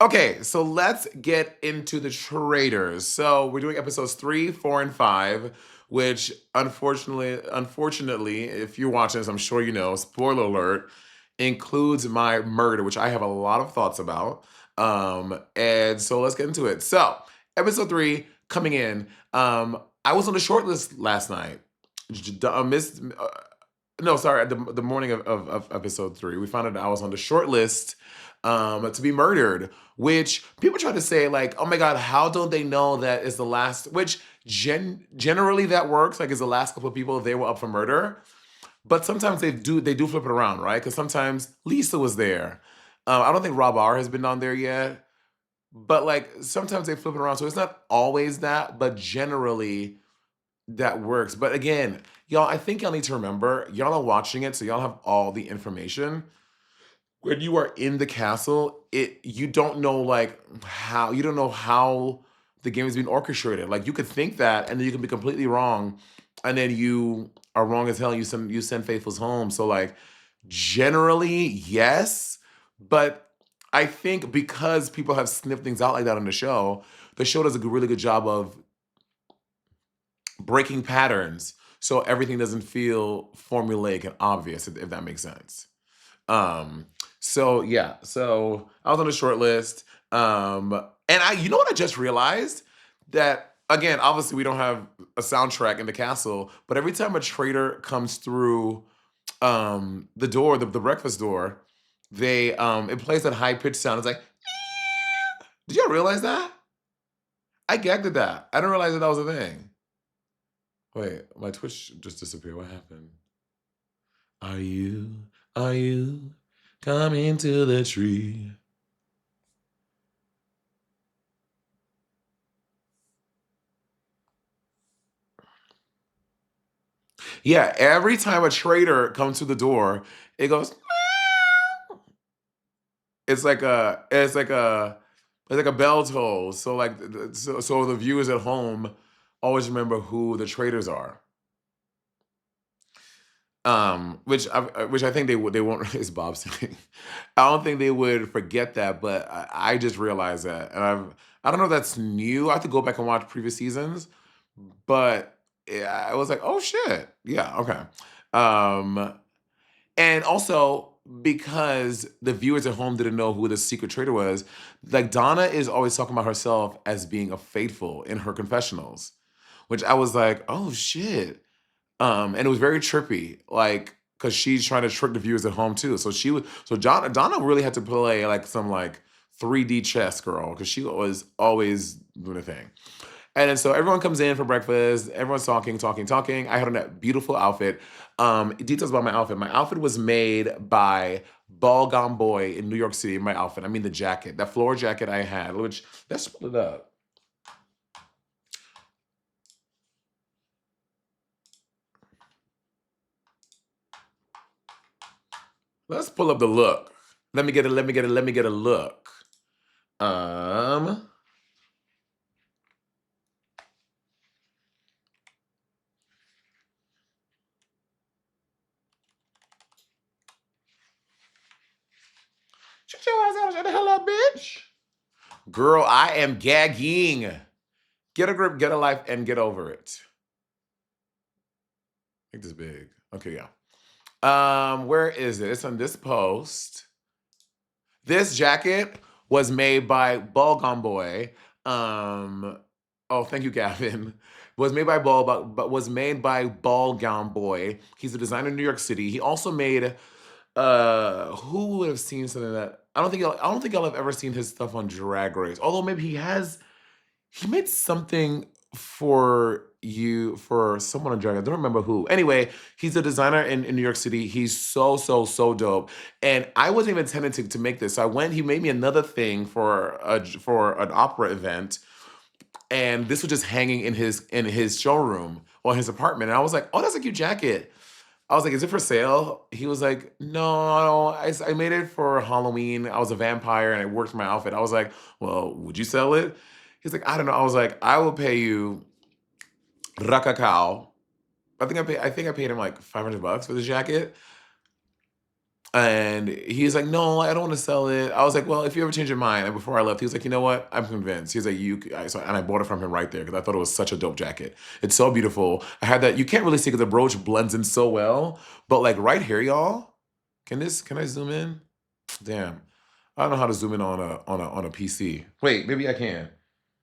Okay, so let's get into the Traitors. So we're doing episodes 3, 4, and 5, which unfortunately, if you're watching this, I'm sure you know, spoiler alert, includes my murder, which I have a lot of thoughts about. And so let's get into it. So, episode 3 coming in. I was on the short list last night. Miss no, sorry, the morning of episode 3, we found out that I was on the short list to be murdered, which people try to say, like, oh my God, how don't they know that is the last, which generally that works, like, is the last couple of people, they were up for murder. But sometimes they do flip it around, right? Because sometimes Lisa was there. I don't think Rob R has been on there yet, but like sometimes they flip it around. So it's not always that, but generally that works. But again, y'all, I think y'all need to remember, y'all are watching it, so y'all have all the information. When you are in the castle, it you don't know like how you don't know how the game is being orchestrated. Like you could think that, and then you can be completely wrong, and then you are wrong as hell. You send faithfuls home. So like generally, yes, but I think because people have sniffed things out like that on the show does a really good job of breaking patterns so everything doesn't feel formulaic and obvious, if that makes sense. Um, so yeah, so I was on the short list. And you know what I just realized? That again, obviously we don't have a soundtrack in the castle, but every time a traitor comes through the door, the breakfast door, they it plays that high pitched sound. It's like, did y'all realize that? I gagged at that. I didn't realize that was a thing. Wait, my Twitch just disappeared. What happened? Are you coming to the tree? Yeah, every time a traitor comes to the door, it goes. "Meow." It's like a bell toll. So like so the viewers at home always remember who the traitors are. Which I think they won't. Is Bob saying? I don't think they would forget that, but I just realized that, and I don't know if that's new. I have to go back and watch previous seasons, but yeah, I was like, oh shit, yeah, okay. Um, and also because the viewers at home didn't know who the secret traitor was, like Donna is always talking about herself as being a faithful in her confessionals, which I was like, oh shit. And it was very trippy, like, because she's trying to trick the viewers at home too. So Donna really had to play like some like 3D chess girl because she was always doing a thing. And then so everyone comes in for breakfast. Everyone's talking, talking, talking. I had on that beautiful outfit. Details about my outfit. My outfit was made by Ball Gone Boy in New York City. My outfit. I mean the jacket, that floor jacket I had. Which let's pull it up. Let's pull up the look. Let me get it. Let me get it. Let me get a look. Um. Shut your ass out. Shut the hell up, bitch. Girl, I am gagging. Get a grip, get a life, and get over it. Make this big. Okay, yeah. Where is it? It's on this post. This jacket was made by Ballgum Boy. Oh, thank you, Gavin. Was made by but was made by Ballgum Boy. He's a designer in New York City. He also made who would have seen something that I don't think y'all have ever seen his stuff on Drag Race. Although maybe he made something for someone on Drag. I don't remember who. Anyway, he's a designer in New York City. He's so so dope. And I wasn't even intending to make this. So I went. He made me another thing for an opera event, and this was just hanging in his showroom or his apartment. And I was like, oh, that's a cute jacket. I was like, is it for sale? He was like, no, I made it for Halloween. I was a vampire and I worked my outfit. I was like, well, would you sell it? He's like, I don't know. I was like, I will pay you rakakao. I think I paid him like $500 for this jacket. And he's like, no, I don't want to sell it. I was like, well, if you ever change your mind. And before I left, he was like, you know what? I'm convinced. He's like, and I bought it from him right there because I thought it was such a dope jacket. It's so beautiful. I had that. You can't really see because the brooch blends in so well. But like right here, y'all, can I zoom in? Damn. I don't know how to zoom in on a PC. Wait, maybe I can.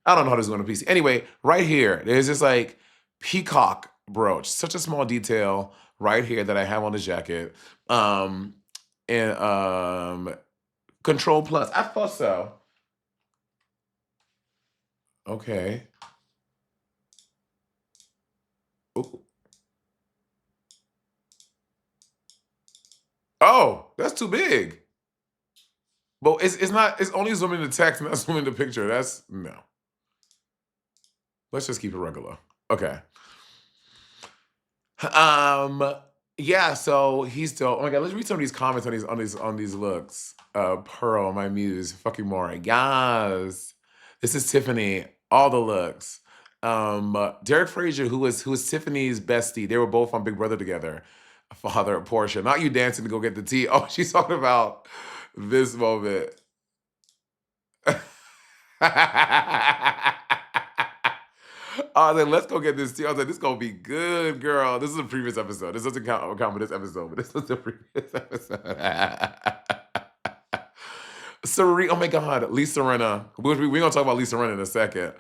I don't know how to zoom on a PC. Anyway, right here, there's this like peacock brooch. Such a small detail right here that I have on the jacket. Um, and Control Plus. I thought so. Okay. Ooh. Oh, that's too big. But it's not. It's only zooming the text, not zooming the picture. That's no. Let's just keep it regular. Okay. Um, yeah, so he's dope. Oh my god, let's read some of these comments on these looks. Pearl, my muse, fucking more. Yes. This is Tiffany. All the looks. Derek Frazier, who was Tiffany's bestie. They were both on Big Brother together. Father of Portia. Not you dancing to go get the tea. Oh, she's talking about this moment. I was like, let's go get this tea. I was like, this is gonna be good, girl. This is a previous episode. This doesn't count for this episode, but this was the previous episode. Serena, oh my God, Lisa Rinna. We're gonna talk about Lisa Rinna in a second.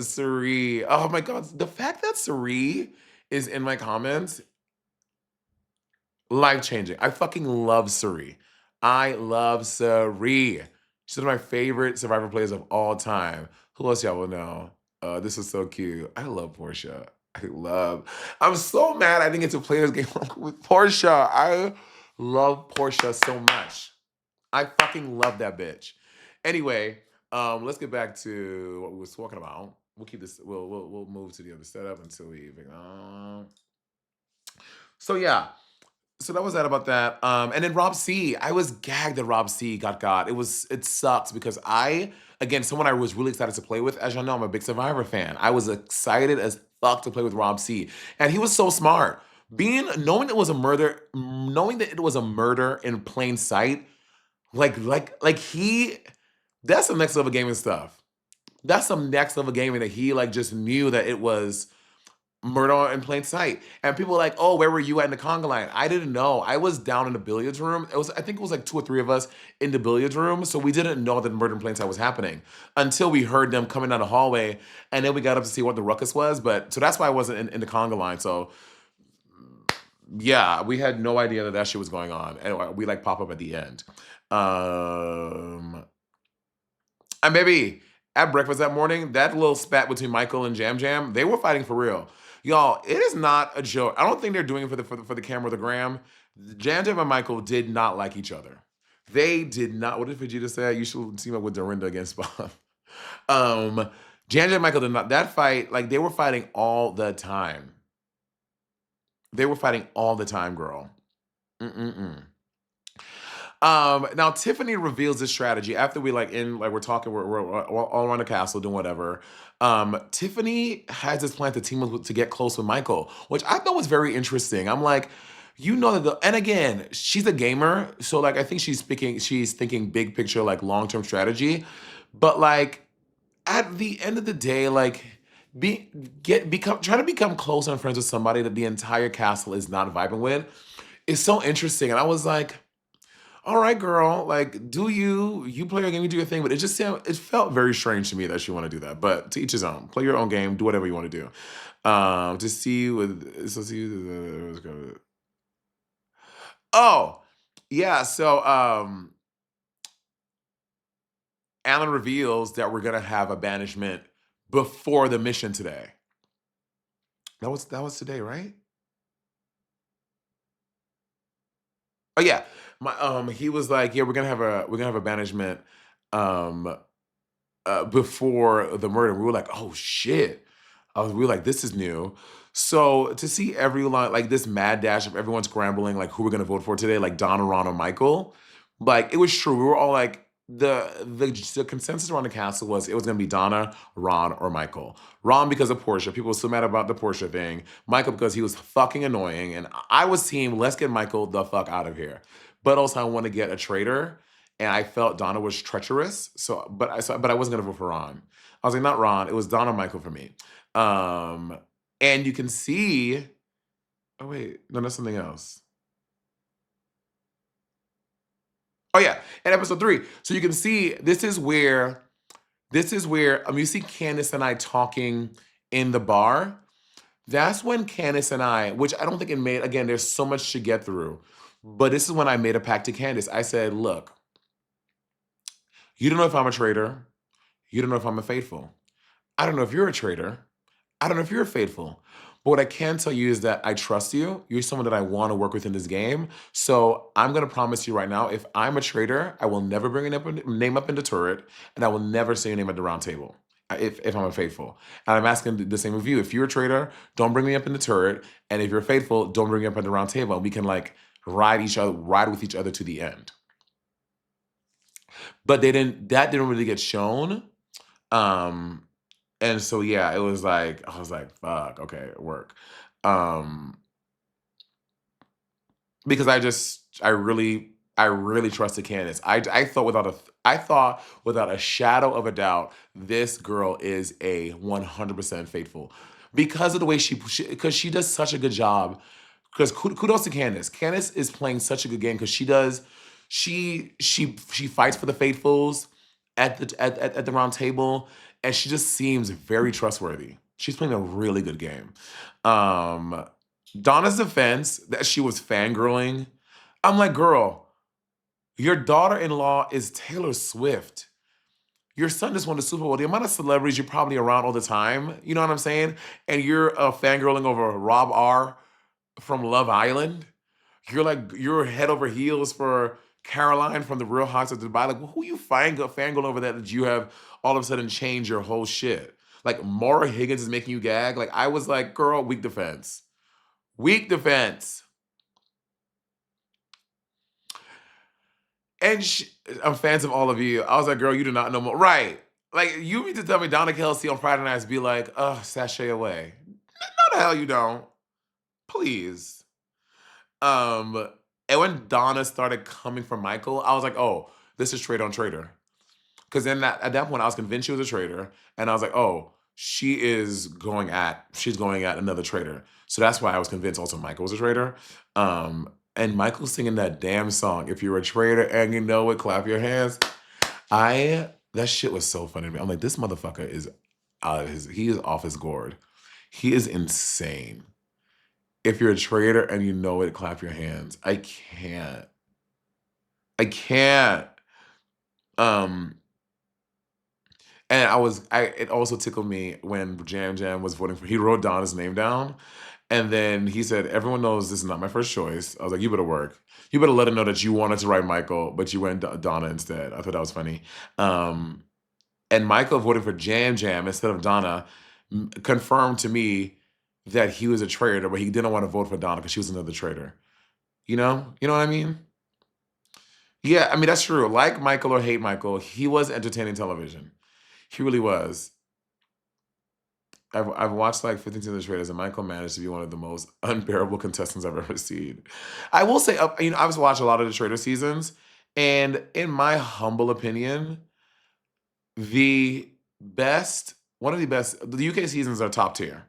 Sari, oh my God, the fact that Sari is in my comments, life changing. I fucking love Sari. I love Sari. She's one of my favorite Survivor players of all time. Who else y'all will know? This is so cute. I love Portia. I'm so mad I didn't get to play this game with Portia. I love Portia so much. I fucking love that bitch. Anyway, let's get back to what we was talking about. We'll keep this. We'll move to the other setup until we even. So yeah, so that was that about that. And then Rob C. I was gagged that Rob C. got. It sucks because again, someone I was really excited to play with. As y'all know, I'm a big Survivor fan. I was excited as fuck to play with Rob C. And he was so smart. Knowing it was a murder, knowing that it was a murder in plain sight, he, that's some next level gaming stuff. That's some next level gaming that he like just knew that it was murder in plain sight. And people were like, oh, where were you at in the conga line? I didn't know. I was down in the billiards room. I think it was like two or three of us in the billiards room. So we didn't know that murder in plain sight was happening until we heard them coming down the hallway. And then we got up to see what the ruckus was. So that's why I wasn't in the conga line. So yeah, we had no idea that shit was going on. And we like pop up at the end. And maybe at breakfast that morning, that little spat between Michael and Jam Jam, they were fighting for real. Y'all, it is not a joke. I don't think they're doing it for the camera or the gram. Jam Jam and Michael did not like each other. They did not. What did Vegeta say? You should team up with Dorinda against Bob. Jam Jam and Michael did not. That fight, like they were fighting all the time. They were fighting all the time, girl. Mm-mm-mm. Now Tiffany reveals this strategy after we're talking, we're all around the castle doing whatever. Tiffany has this plan to to get close with Michael, which I thought was very interesting. I'm like, and again, she's a gamer, so like I think she's thinking big picture, like long-term strategy. But like at the end of the day, like try to become close and friends with somebody that the entire castle is not vibing with is so interesting. And I was like, all right, girl, like, you play your game, you do your thing, but it felt very strange to me that she want to do that. But to each his own. Play your own game, do whatever you want to do. To see oh, yeah. So Alan reveals that we're gonna have a banishment before the mission today. That was today, right? Oh yeah. He was like, yeah, we're gonna have a banishment um before the murder. We were like, oh shit. We were like, this is new. So to see everyone like this mad dash of everyone scrambling, like who we're gonna vote for today, like Donna, Ron, or Michael, like it was true. We were all like, the consensus around the castle was it was going to be Donna, Ron, or Michael. Ron because of Portia. People were so mad about the Portia thing. Michael because he was fucking annoying. And I was team, let's get Michael the fuck out of here. But also I want to get a traitor. And I felt Donna was treacherous. But I wasn't going to vote for Ron. I was like, not Ron. It was Donna or Michael for me. And you can see, oh wait, no, that's something else. Oh yeah, in episode 3. So you can see this is where you see Candace and I talking in the bar. That's when Candace and I, which I don't think it made, again, there's so much to get through. But this is when I made a pact to Candace. I said, look, you don't know if I'm a traitor. You don't know if I'm a faithful. I don't know if you're a traitor. I don't know if you're faithful. But what I can tell you is that I trust you. You're someone that I want to work with in this game. So I'm going to promise you right now, if I'm a traitor, I will never bring your name up in the turret, and I will never say your name at the round table if I'm a faithful. And I'm asking the same of you. If you're a traitor, don't bring me up in the turret. And if you're faithful, don't bring me up at the round table. And we can like ride with each other to the end. But that didn't really get shown. And so yeah, it was like I was like, fuck, okay, work. Um, because I really trusted Candace. I thought without a shadow of a doubt, this girl is a 100% faithful because of the way because she does such a good job. Because kudos to Candace. Candace is playing such a good game because she fights for the faithfuls at the round table, and she just seems very trustworthy. She's playing a really good game. Um, Donna's defense that she was fangirling, I'm like, girl, your daughter-in-law is Taylor Swift. Your son just won the Super Bowl. The amount of celebrities you're probably around all the time, you know what I'm saying? And you're fangirling over Rob R from Love Island. You're head over heels for Caroline from the Real Housewives of Dubai. Like, well, who you fangirling over that you have all of a sudden changed your whole shit? Like, Maura Higgins is making you gag. Like, I was like, girl, weak defense. Weak defense. And I'm fans of all of you. I was like, girl, you do not know more. Right. Like, you mean to tell me Donna Kelsey on Friday nights be like, sashay away. No, the hell you don't. Please. Um, and when Donna started coming for Michael, I was like, oh, this is traitor on traitor. Because then at that point, I was convinced she was a traitor. And I was like, oh, she's going at another traitor. So that's why I was convinced also Michael was a traitor. And Michael singing that damn song, if you're a traitor and you know it, clap your hands. That shit was so funny to me. I'm like, this motherfucker is he is off his gourd. He is insane. If you're a traitor and you know it, clap your hands. I can't. I can't. Um, and it also tickled me when Jam Jam was voting he wrote Donna's name down. And then he said, everyone knows this is not my first choice. I was like, you better work. You better let him know that you wanted to write Michael, but you went Donna instead. I thought that was funny. And Michael voting for Jam Jam instead of Donna confirmed to me that he was a traitor, but he didn't want to vote for Donna because she was another traitor. You know? You know what I mean? Yeah, I mean, that's true. Like Michael or hate Michael, he was entertaining television. He really was. I've watched like 15 of the trailers, and Michael managed to be one of the most unbearable contestants I've ever seen. I will say, I've watched a lot of the trailer seasons, and in my humble opinion, one of the best, the UK seasons are top tier.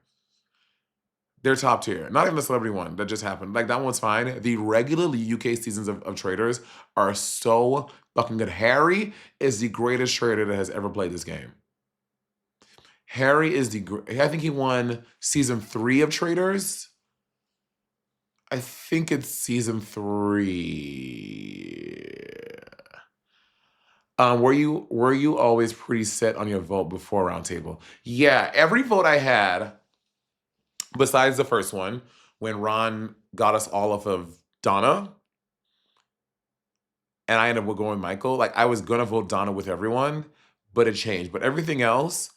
They're top tier. Not even the celebrity one that just happened. Like, that one's fine. The regular UK seasons of Traitors are so fucking good. Harry is the greatest traitor that has ever played this game. Harry is I think he won season 3 of Traitors. I think it's season 3. Were you always pretty set on your vote before Roundtable? Yeah, every vote I had, besides the first one, when Ron got us all off of Donna, and I ended up going with Michael. Like, I was gonna vote Donna with everyone, but it changed. But everything else,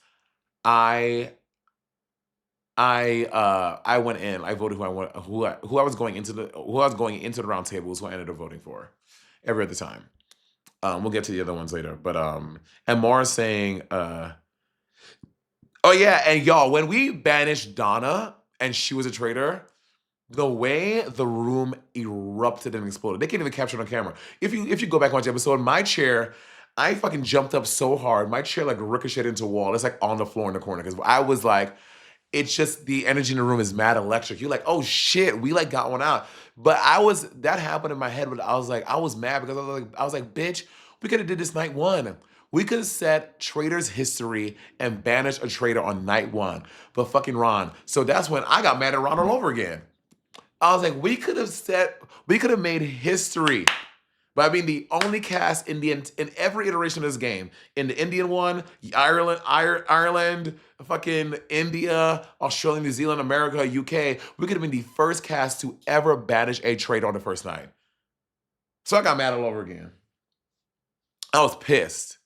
I went in. I voted who I was going into the round table was who I ended up voting for every other time. We'll get to the other ones later. But and Mara's saying, oh yeah, and y'all, when we banished Donna and she was a traitor, the way the room erupted and exploded. They can't even capture it on camera. If you go back and watch the episode, my chair, I fucking jumped up so hard. My chair like ricocheted into a wall. It's like on the floor in the corner. Because I was like, it's just the energy in the room is mad electric. You're like, oh shit, we like got one out. But that happened in my head, but I was mad because I was like, bitch, we could have did this night one. We could have set Traitors history and banished a traitor on night one. But fucking Ron. So that's when I got mad at Ron all over again. I was like, we could have made history by being the only cast in every iteration of this game. In the Indian one, Ireland, fucking India, Australia, New Zealand, America, UK. We could have been the first cast to ever banish a traitor on the first night. So I got mad all over again. I was pissed.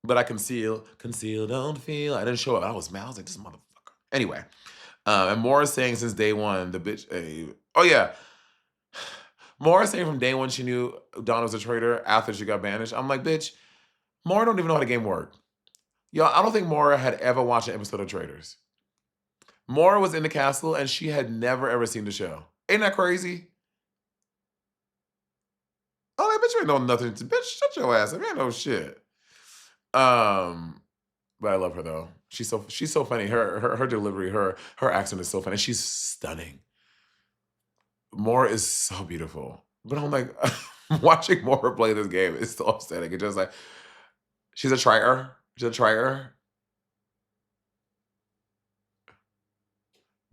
But I conceal, don't feel. I didn't show up. I was mad. I was like, this motherfucker. Anyway, and Morris saying since day one, the bitch. Oh yeah, Morris saying from day one she knew Donna was a traitor after she got banished. I'm like, bitch, Mara don't even know how the game worked. Yo, I don't think Mara had ever watched an episode of Traitors. Mara was in the castle and she had never ever seen the show. Ain't that crazy? Oh, that bitch ain't know nothing. Bitch, shut your ass up. You ain't know shit. Um, but I love her though. She's so funny. Her delivery, her accent is so funny. She's stunning. Mora is so beautiful. But I'm like, watching Mora play this game is so upsetting. It's just like, she's a traitor. She's a traitor.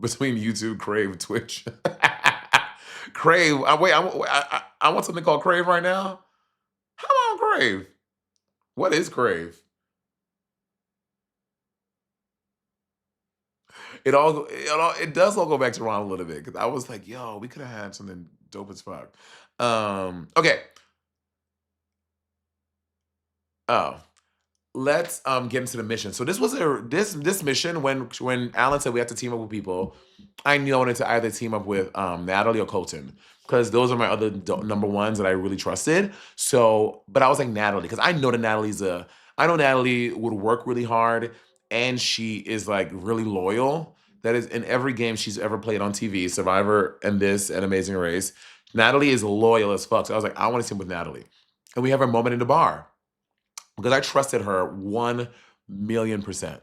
Between YouTube, Crave, Twitch. Crave. Wait, I want something called Crave right now. How am I on Crave? What is Crave? It does all go back to Ron a little bit because I was like, yo, we could have had something dope as fuck. Okay. Oh, let's get into the mission. So this was this mission when Alan said we have to team up with people. I knew I wanted to either team up with Natalie or Colton because those are my other number ones that I really trusted. So, but I was like Natalie because I know Natalie would work really hard and she is like really loyal. That is in every game she's ever played on TV, Survivor and this and Amazing Race. Natalie is loyal as fuck. So I was like, I want to team with Natalie, and we have our moment in the bar because I trusted her 1,000,000%.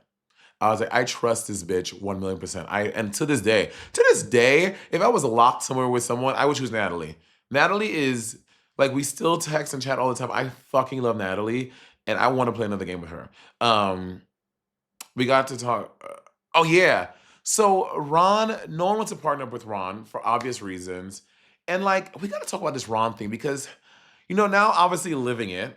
I was like, I trust this bitch 1,000,000%. And to this day, if I was locked somewhere with someone, I would choose Natalie. Natalie is like we still text and chat all the time. I fucking love Natalie, and I want to play another game with her. We got to talk. Oh yeah, so Ron, no one wants to partner up with Ron for obvious reasons, and like we got to talk about this Ron thing because now obviously living it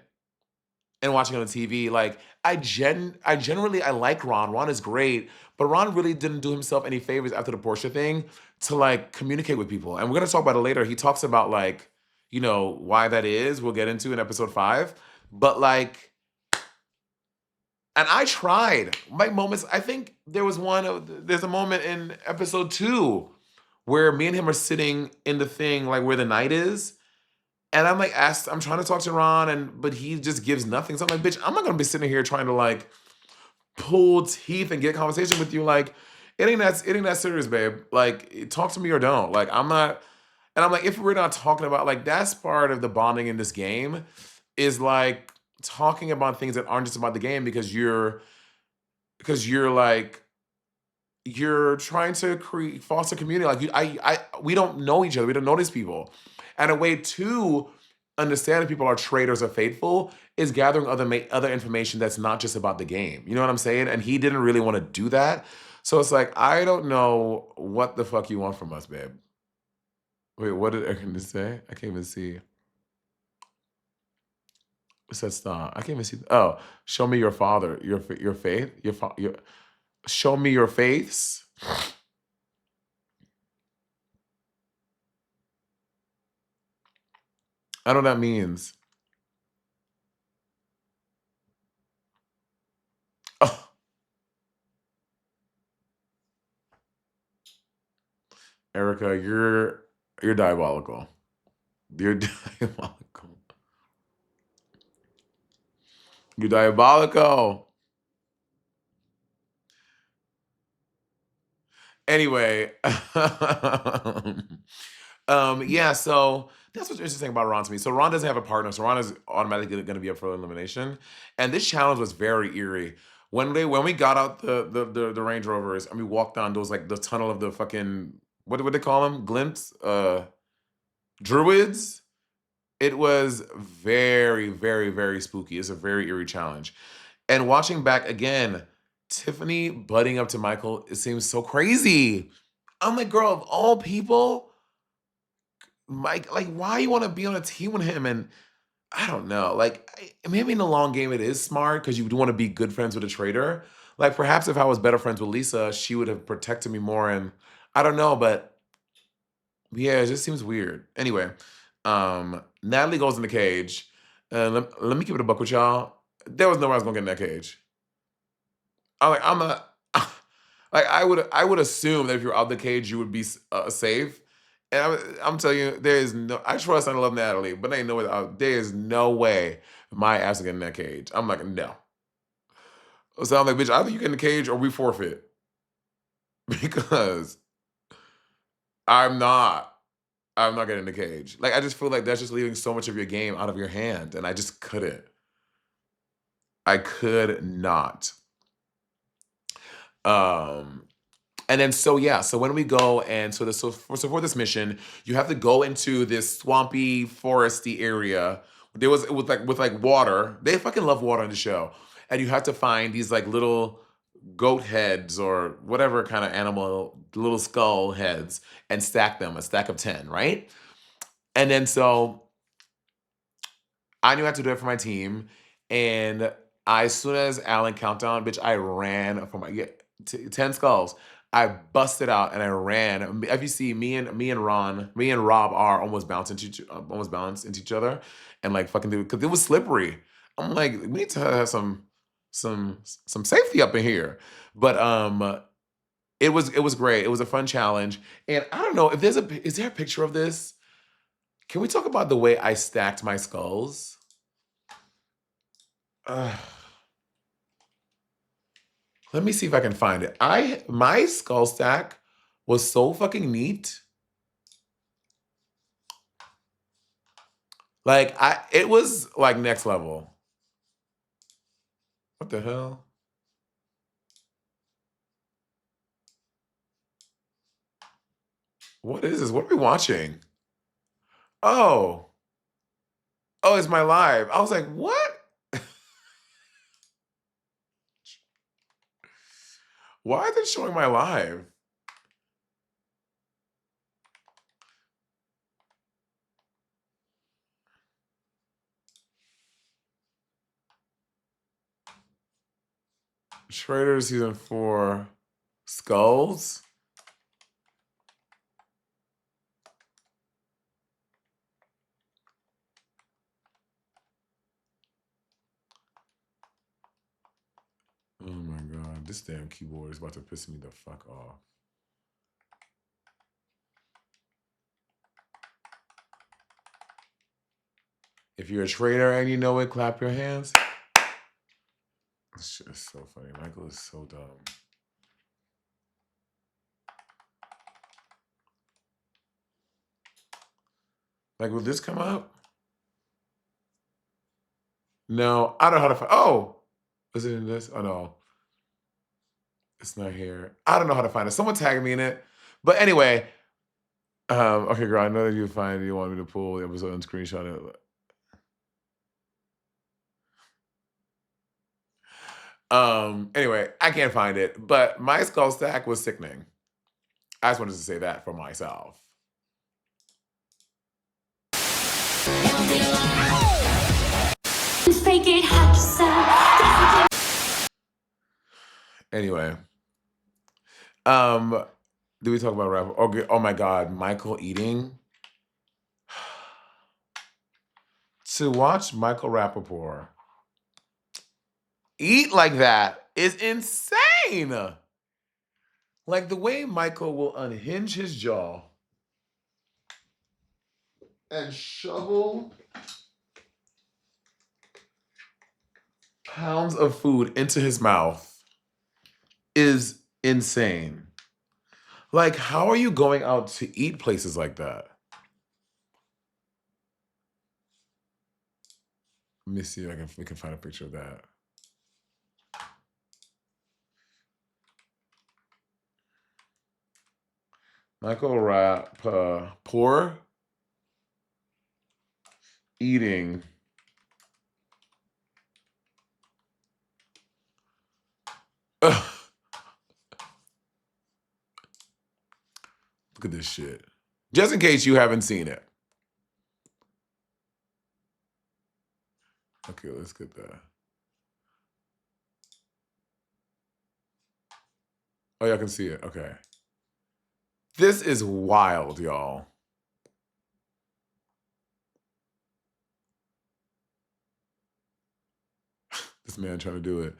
and watching it on TV. Like I generally I like Ron. Ron is great, but Ron really didn't do himself any favors after the Porsche thing to like communicate with people. And we're gonna talk about it later. He talks about like, why that is. We'll get into in episode 5. But like, and I tried. My moments, I think there's a moment in episode 2 where me and him are sitting in the thing like where the night is. And I'm trying to talk to Ron, but he just gives nothing. So I'm like, bitch, I'm not gonna be sitting here trying to like pull teeth and get a conversation with you. Like, it ain't that serious, babe. Like, talk to me or don't. Like, I'm not. And I'm like, if we're not talking about like that's part of the bonding in this game, is like talking about things that aren't just about the game because you're like you're trying to foster community. Like we don't know each other. We don't know these people. And a way to understand if people are traitors or faithful is gathering other information that's not just about the game. You know what I'm saying? And he didn't really want to do that. So it's like, I don't know what the fuck you want from us, babe. Wait, what did Erin say? I can't even see. It said stop. I can't even see. Oh, show me your father, your faith, your show me your faiths. I don't know what that means. Oh, Erica, you're diabolical. You're diabolical. You diabolical. Anyway, yeah, so that's what's interesting about Ron to me. So Ron doesn't have a partner, so Ron is automatically going to be up for elimination. And this challenge was very eerie. When we got out the Range Rovers and we walked down those like the tunnel of the fucking what would they call them? Glimpse, druids. It was very, very, very spooky. It's a very eerie challenge. And watching back again, Tiffany butting up to Michael, it seems so crazy. I'm like, girl, of all people, Mike, like, why you want to be on a team with him? And I don't know. Like, maybe in the long game, it is smart because you do want to be good friends with a traitor. Like, perhaps if I was better friends with Lisa, she would have protected me more. And I don't know, but yeah, it just seems weird. Anyway, Natalie goes in the cage. Let me keep it a buck with y'all. There was no way I was gonna get in that cage. I'm not. Like I would assume that if you're out the cage, you would be safe. And I'm telling you, there is no. I trust and love Natalie, but there ain't no way. There is no way my ass is getting in that cage. I'm like, no. So I'm like, bitch, either you get in the cage or we forfeit because I'm not. I'm not getting in the cage. Like I just feel like that's just leaving so much of your game out of your hand, and I just couldn't. I could not. Um, And then so yeah, so when we go and so for this mission, you have to go into this swampy, foresty area. There was with like water. They fucking love water on the show, and you have to find these like little goat heads or whatever kind of animal, little skull heads, and stack them, a stack of 10, right? And then so I knew I had to do it for my team, and as soon as Alan countdown, bitch, I ran for my 10 skulls. I busted out and I ran. If you see me and Rob are almost bounced into each other, and like fucking because it was slippery. I'm like, we need to have some safety up in here. But it was great. It was a fun challenge, and I don't know if is there a picture of this? Can we talk about the way I stacked my skulls? Ugh. Let me see if I can find it. My skull stack was so fucking neat. Like it was like next level. What the hell? What is this? What are we watching? Oh. Oh, it's my live. I was like, what? Why is it showing my live? Traitors season 4 skulls. Oh my god, this damn keyboard is about to piss me the fuck off. If you're a traitor and you know it, clap your hands. This shit is so funny. Michael is so dumb. Like, will this come up? No, I don't know how to find. Oh, is it in this? Oh no, it's not here. I don't know how to find it. Someone tag me in it. But anyway, okay, girl, I know that you find it. You want me to pull the episode and screenshot it. Anyway, I can't find it, but my skull stack was sickening. I just wanted to say that for myself. Anyway, did we talk about rap? Okay, oh my god, Michael eating. To watch Michael Rappaport eat like that is insane. Like the way Michael will unhinge his jaw and shovel pounds of food into his mouth is insane. Like, how are you going out to eat places like that? Let me see if we can find a picture of that. Michael Rappaport eating Ugh. Look at this shit. Just in case you haven't seen it. Okay, let's get that. Oh, y'all can see it. Okay. This is wild, y'all. This man trying to do it.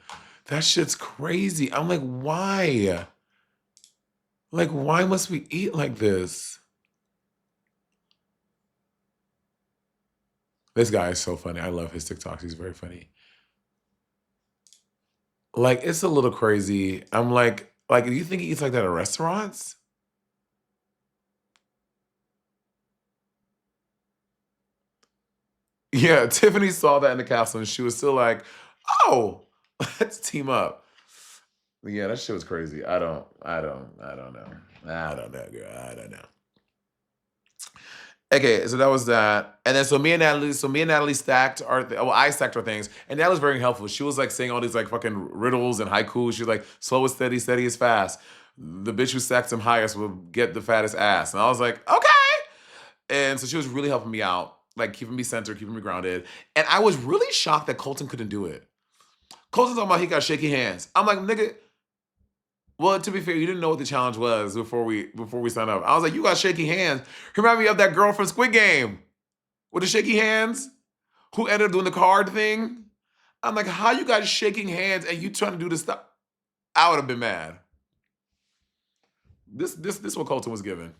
That shit's crazy. I'm like, why? Like, why must we eat like this? This guy is so funny. I love his TikToks. He's very funny. Like, it's a little crazy. I'm like, do you think he eats like that at restaurants? Yeah, Tiffany saw that in the capsule and she was still like, oh, let's team up. Yeah, that shit was crazy. I don't know. I don't know, girl. I don't know. Okay, so that was that. And then me and Natalie stacked well, I stacked our things. And that was very helpful. She was like saying all these like fucking riddles and haikus. She was like, slow is steady, steady is fast. The bitch who stacks them highest will get the fattest ass. And I was like, okay. And so she was really helping me out, like keeping me centered, keeping me grounded. And I was really shocked that Colton couldn't do it. Colton's talking about he got shaky hands. I'm like, nigga, well, to be fair, you didn't know what the challenge was before we signed up. I was like, you got shaky hands. Remind me of that girl from Squid Game with the shaky hands who ended up doing the card thing. I'm like, how you got shaking hands and you trying to do this stuff? I would have been mad. This what Colton was given.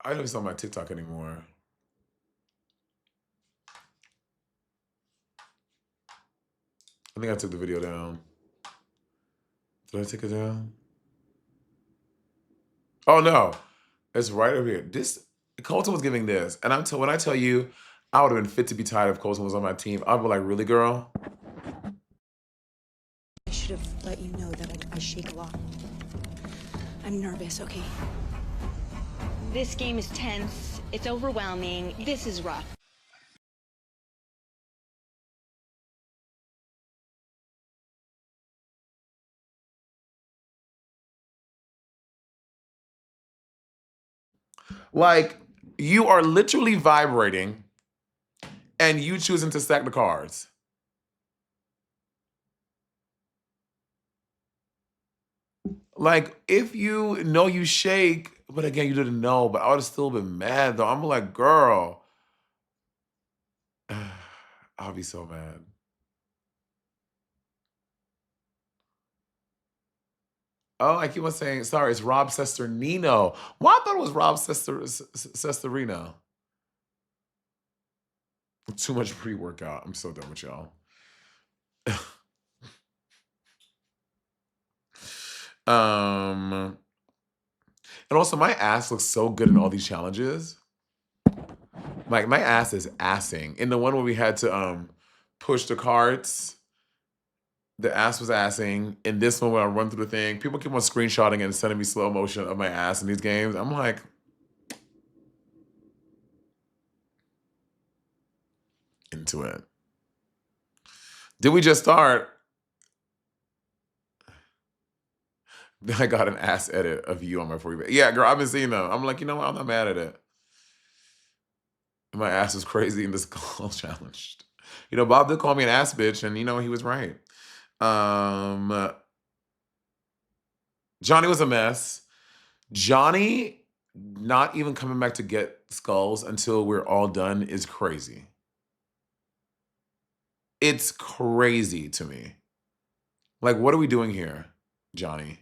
I don't even see on my TikTok anymore. I think I took the video down. Did I take it down? Oh no, it's right over here. This Colton was giving this, and when I tell you, I would have been fit to be tired if Colton was on my team. I'd be like, really, girl? I should have let you know that I shake a lot. I'm nervous, okay? This game is tense. It's overwhelming. This is rough. Like, you are literally vibrating and you choosing to stack the cards. Like, if you know you shake, but again, you didn't know, but I would have still been mad though. I'm like, girl. I'll be so mad. Oh, I keep on saying, sorry, it's Rob Sesternino. Well, I thought it was Rob Sestorino. Too much pre-workout. I'm so done with y'all. And also my ass looks so good in all these challenges. Like my ass is assing. In the one where we had to push the carts, the ass was assing. In this one, when I run through the thing, people keep on screenshotting and sending me slow motion of my ass in these games. I'm like, into it. Did we just start? I got an ass edit of you on my 4 Yeah, girl, I've been seeing them. I'm like, you know what? I'm not mad at it. My ass is crazy in this call challenged. You know, Bob did call me an ass bitch, and you know, he was right. Johnny was a mess. Johnny not even coming back to get skulls until we're all done is crazy. It's crazy to me. Like, what are we doing here, Johnny?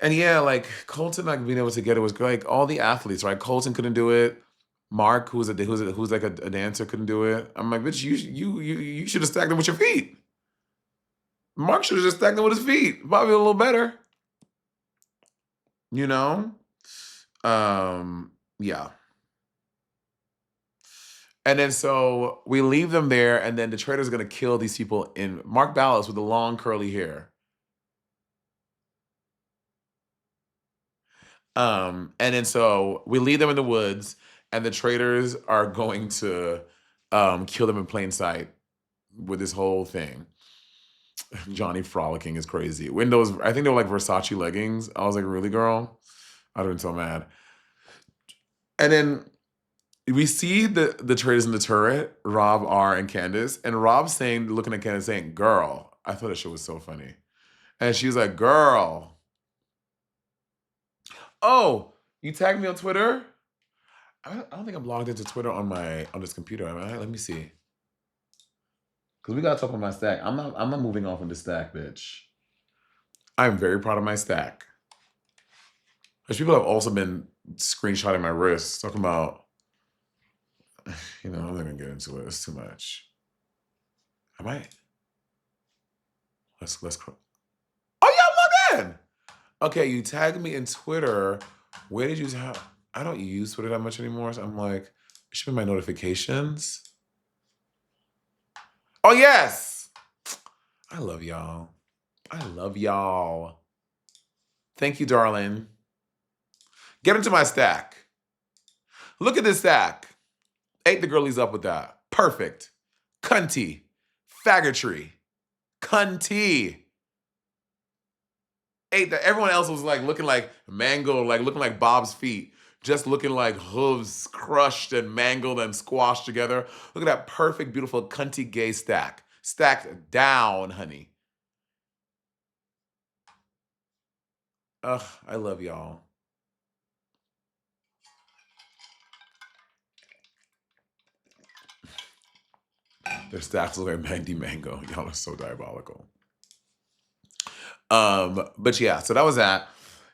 And yeah, like Colton not being able to get it was like all the athletes, right? Colton couldn't do it. Mark, who's like a dancer, couldn't do it. I'm like, bitch, you should have stacked them with your feet. Mark should have just stacked them with his feet. Probably a little better. You know? Yeah. And then so we leave them there, and then the traitor's gonna kill these people in Mark Ballas with the long curly hair. And then so we leave them in the woods, and the traitors are going to kill them in plain sight with this whole thing. Johnny frolicking is crazy. Windows, I think they were like Versace leggings. I was like, really, girl? I'd have been so mad. And then we see the traitors in the turret, Rob, R, and Candace, and Rob saying, looking at Candace saying, girl. I thought that shit was so funny. And she was like, girl. Oh, you tagged me on Twitter? I don't think I'm logged into Twitter on this computer. Let me see. Cause we gotta talk about my stack. I'm not moving on from the stack, bitch. I'm very proud of my stack. Because people have also been screenshotting my wrists, talking about, I'm not gonna get into it. It's too much. Am I? Let's. Oh yeah, I'm logged in. Okay, you tagged me in Twitter. Where did you tag? I don't use Twitter that much anymore. So I'm like, it should be my notifications. Oh yes. I love y'all. I love y'all. Thank you, darling. Get into my stack. Look at this stack. Ate the girlies up with that. Perfect. Cunty. Faggotry. Cunty. Ate that. Everyone else was like looking like mango, like looking like Bob's feet. Just looking like hooves crushed and mangled and squashed together. Look at that perfect, beautiful, cunty gay stack. Stacked down, honey. Ugh, I love y'all. Their stacks look like Mandy Mango. Y'all are so diabolical. But yeah, so that was that.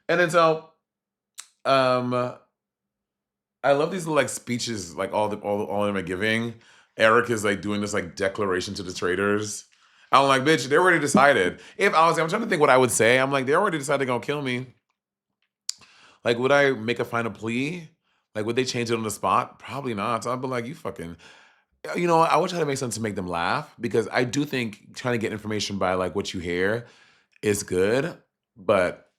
And then so I love these little like speeches, like all of them are giving. Eric is like doing this like declaration to the traders. I'm like, bitch, they already decided. If honestly, I'm trying to think what I would say. I'm like, they already decided they're gonna kill me. Like, would I make a final plea? Like, would they change it on the spot? Probably not. So I'd be like, you fucking. I would try to make something to make them laugh because I do think trying to get information by like what you hear is good. But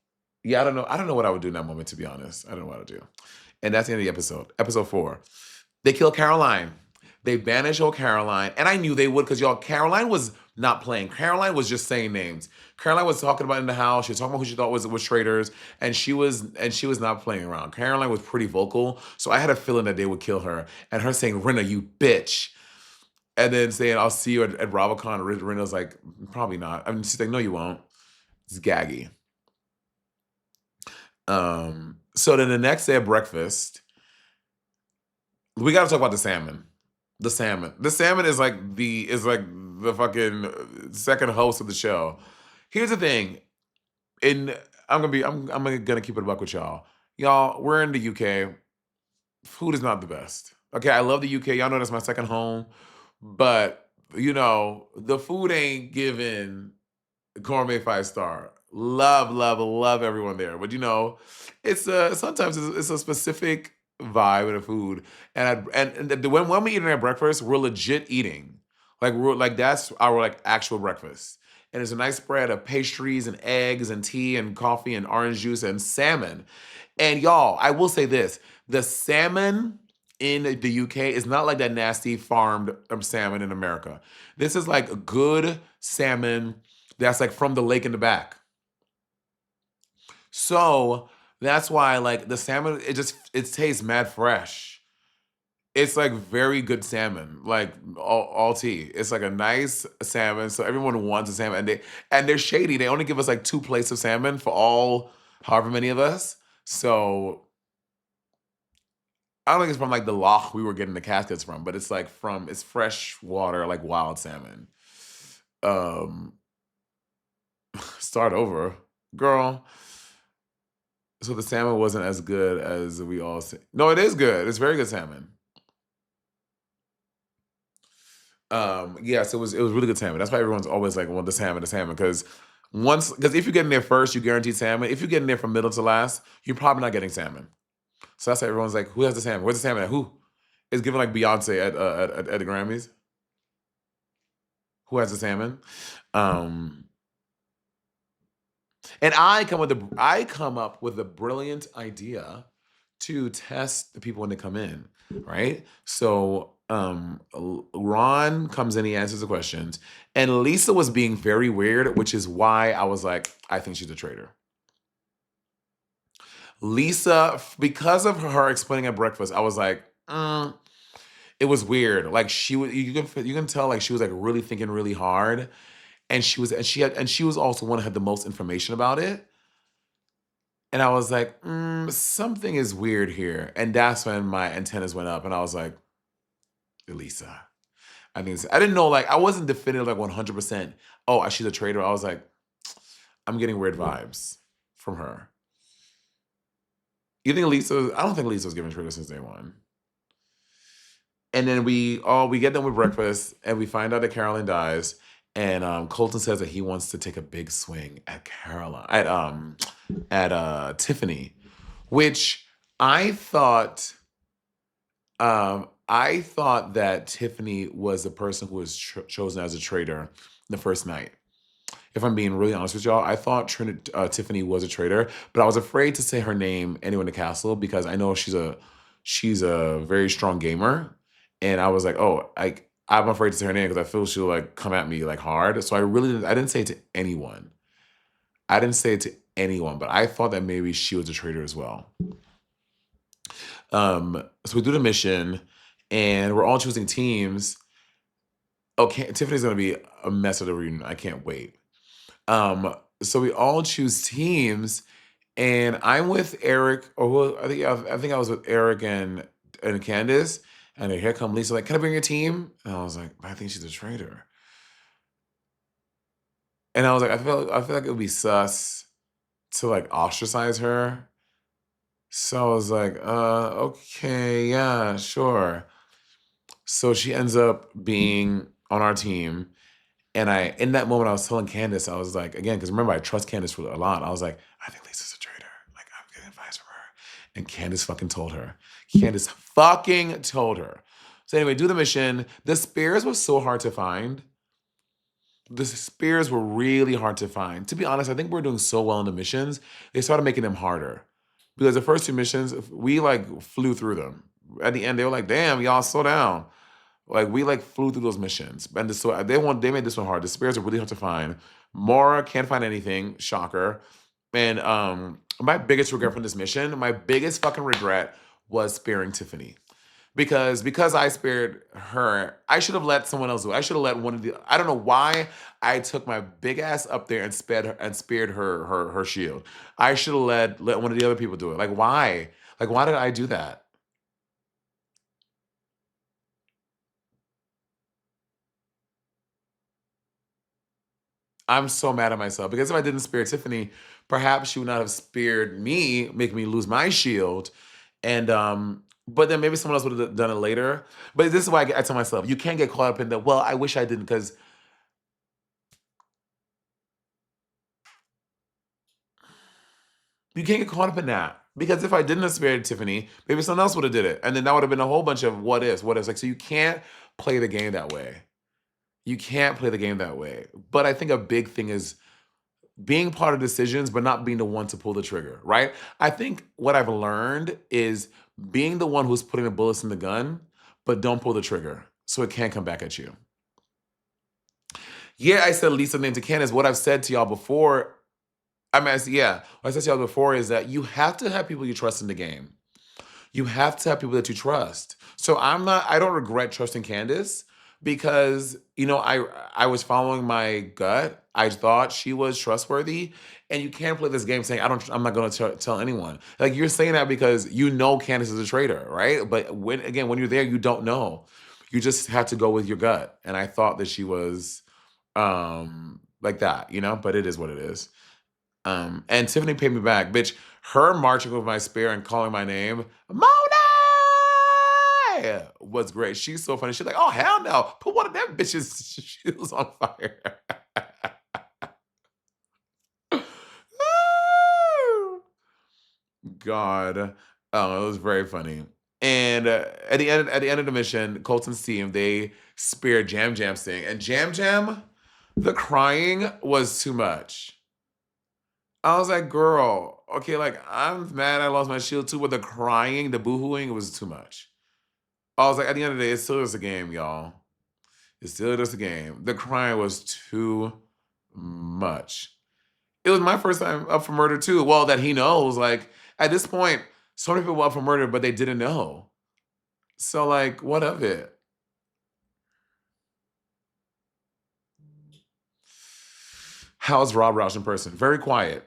yeah, I don't know. I don't know what I would do in that moment, to be honest. I don't know what I would do. And that's the end of the episode. Episode 4. They kill Caroline. They banish old Caroline. And I knew they would because y'all, Caroline was not playing. Caroline was just saying names. Caroline was talking about in the house. She was talking about who she thought was traitors. And she was not playing around. Caroline was pretty vocal. So I had a feeling that they would kill her. And her saying, Rinna, you bitch. And then saying, I'll see you at Robocon. Rinna's like, probably not. I mean, she's like, no, you won't. It's gaggy. So then the next day at breakfast, we got to talk about the salmon. The salmon. The salmon is like the fucking second host of the show. Here's the thing, and I'm gonna keep it a buck with y'all. Y'all, we're in the UK. Food is not the best. Okay, I love the UK. Y'all know that's my second home, but the food ain't giving gourmet 5-star. Love, love, love everyone there, but it's sometimes it's a specific vibe of the food, when we eating at breakfast, we're legit eating, like that's our like actual breakfast, and it's a nice spread of pastries and eggs and tea and coffee and orange juice and salmon, and y'all, I will say this: the salmon in the UK is not like that nasty farmed salmon in America. This is like good salmon that's like from the lake in the back. So that's why like the salmon, it tastes mad fresh. It's like very good salmon, like all tea. It's like a nice salmon, so everyone wants a salmon, and they're shady. They only give us like 2 plates of salmon for all however many of us. So I don't think it's from like the loch we were getting the caskets from, but it's like it's fresh water, like wild salmon. Um, Start over, girl. So the salmon wasn't as good as we all say. No, it is good. It's very good salmon. Yes, it was really good salmon. That's why everyone's always like, well, the salmon, because if you get in there first, you guaranteed salmon. If you get in there from middle to last, you're probably not getting salmon. So that's why everyone's like, who has the salmon? Where's the salmon at? Who? It's given like Beyonce at the Grammys. Who has the salmon? Um, and I come up with a brilliant idea to test the people when they come in, right? So Ron comes in, he answers the questions, and Lisa was being very weird, which is why I was like, I think she's a traitor. Lisa, because of her explaining at breakfast, I was like, it was weird. Like she was, you can tell like she was like really thinking really hard, and she was also one who had the most information about it. And I was like, something is weird here. And that's when my antennas went up, and I was like, Elisa. I didn't know, like, I wasn't definitive, like 100%. Oh, she's a traitor. I was like, I'm getting weird vibes from her. You think Elisa? I don't think Elisa was giving traitor since day one. And then we get done with breakfast, and we find out that Carolyn dies. And Colton says that he wants to take a big swing at Caroline, at Tiffany, which I thought I thought that Tiffany was the person who was chosen as a traitor the first night. If I'm being really honest with y'all, I thought Tiffany was a traitor, but I was afraid to say her name anywhere in the castle because I know she's a very strong gamer, and I was like, oh, I'm afraid to say her name because I feel she'll like come at me like hard. So I didn't say it to anyone. I didn't say it to anyone, but I thought that maybe she was a traitor as well. So we do the mission, and we're all choosing teams. Okay, Tiffany's gonna be a mess of the reunion. I can't wait. So we all choose teams, and I'm with Eric, or I think I was with Eric and Candace, and then here come Lisa, like, can I bring your team? And I was like, I think she's a traitor. And I was like, I feel like it would be sus to like ostracize her. So I was like, okay, yeah, sure. So she ends up being on our team. And in that moment, I was telling Candace, I was like, again, because remember, I trust Candace a lot. I was like, I think Lisa's a traitor. Like, I'm getting advice from her. And Candace fucking told her. Candace fucking told her. So anyway, do the mission. The spears was so hard to find. The spears were really hard to find. To be honest, I think we're doing so well in the missions, they started making them harder. Because the first two missions, we like flew through them. At the end, they were like, damn, y'all slow down. Like we like flew through those missions, and so they made this one hard. The spares are really hard to find. Mara can't find anything, shocker. And my biggest regret from this mission, my biggest fucking regret was sparing Tiffany. Because I spared her, I should have let someone else do it. I should have let one of the I don't know why I took my big ass up there and spared her shield. I should have let one of the other people do it. Like why? Like why did I do that? I'm so mad at myself because if I didn't spare Tiffany, perhaps she would not have spared me, make me lose my shield. And but then maybe someone else would have done it later. But this is why I tell myself, you can't get caught up in the, well, I wish I didn't, because you can't get caught up in that. Because if I didn't have spared Tiffany, maybe someone else would have did it. And then that would have been a whole bunch of what ifs, what ifs. Like, so you can't play the game that way. You can't play the game that way. But I think a big thing is being part of decisions, but not being the one to pull the trigger, right? I think what I've learned is being the one who's putting the bullets in the gun, but don't pull the trigger so it can't come back at you. Yeah, I said Lisa name to Candace. What I've said to y'all before, what I said to y'all before is that you have to have people you trust in the game. You have to have people that you trust. So I don't regret trusting Candace because, I was following my gut. I thought she was trustworthy. And you can't play this game saying, I'm not going to tell anyone. Like you're saying that because you know Candace is a traitor, right? But when you're there, you don't know. You just have to go with your gut. And I thought that she was like that, but it is what it is. And Tiffany paid me back, bitch. Her marching with my spear and calling my name, Monét! Why was great. She's so funny. She's like, oh, hell no. Put one of them bitches' shoes on fire. God. Oh, it was very funny. And at the end of the mission, Colton's team, they spear Jam Jam's thing. And Jam Jam, the crying was too much. I was like, girl, okay, like I'm mad I lost my shield too, but the crying, the boohooing was too much. I was like, at the end of the day, it's still just a game, y'all. It's still just a game. The crying was too much. It was my first time up for murder too. Well, that he knows. Like at this point, so many people were up for murder, but they didn't know. So like, what of it? How's Rob Roush in person? Very quiet.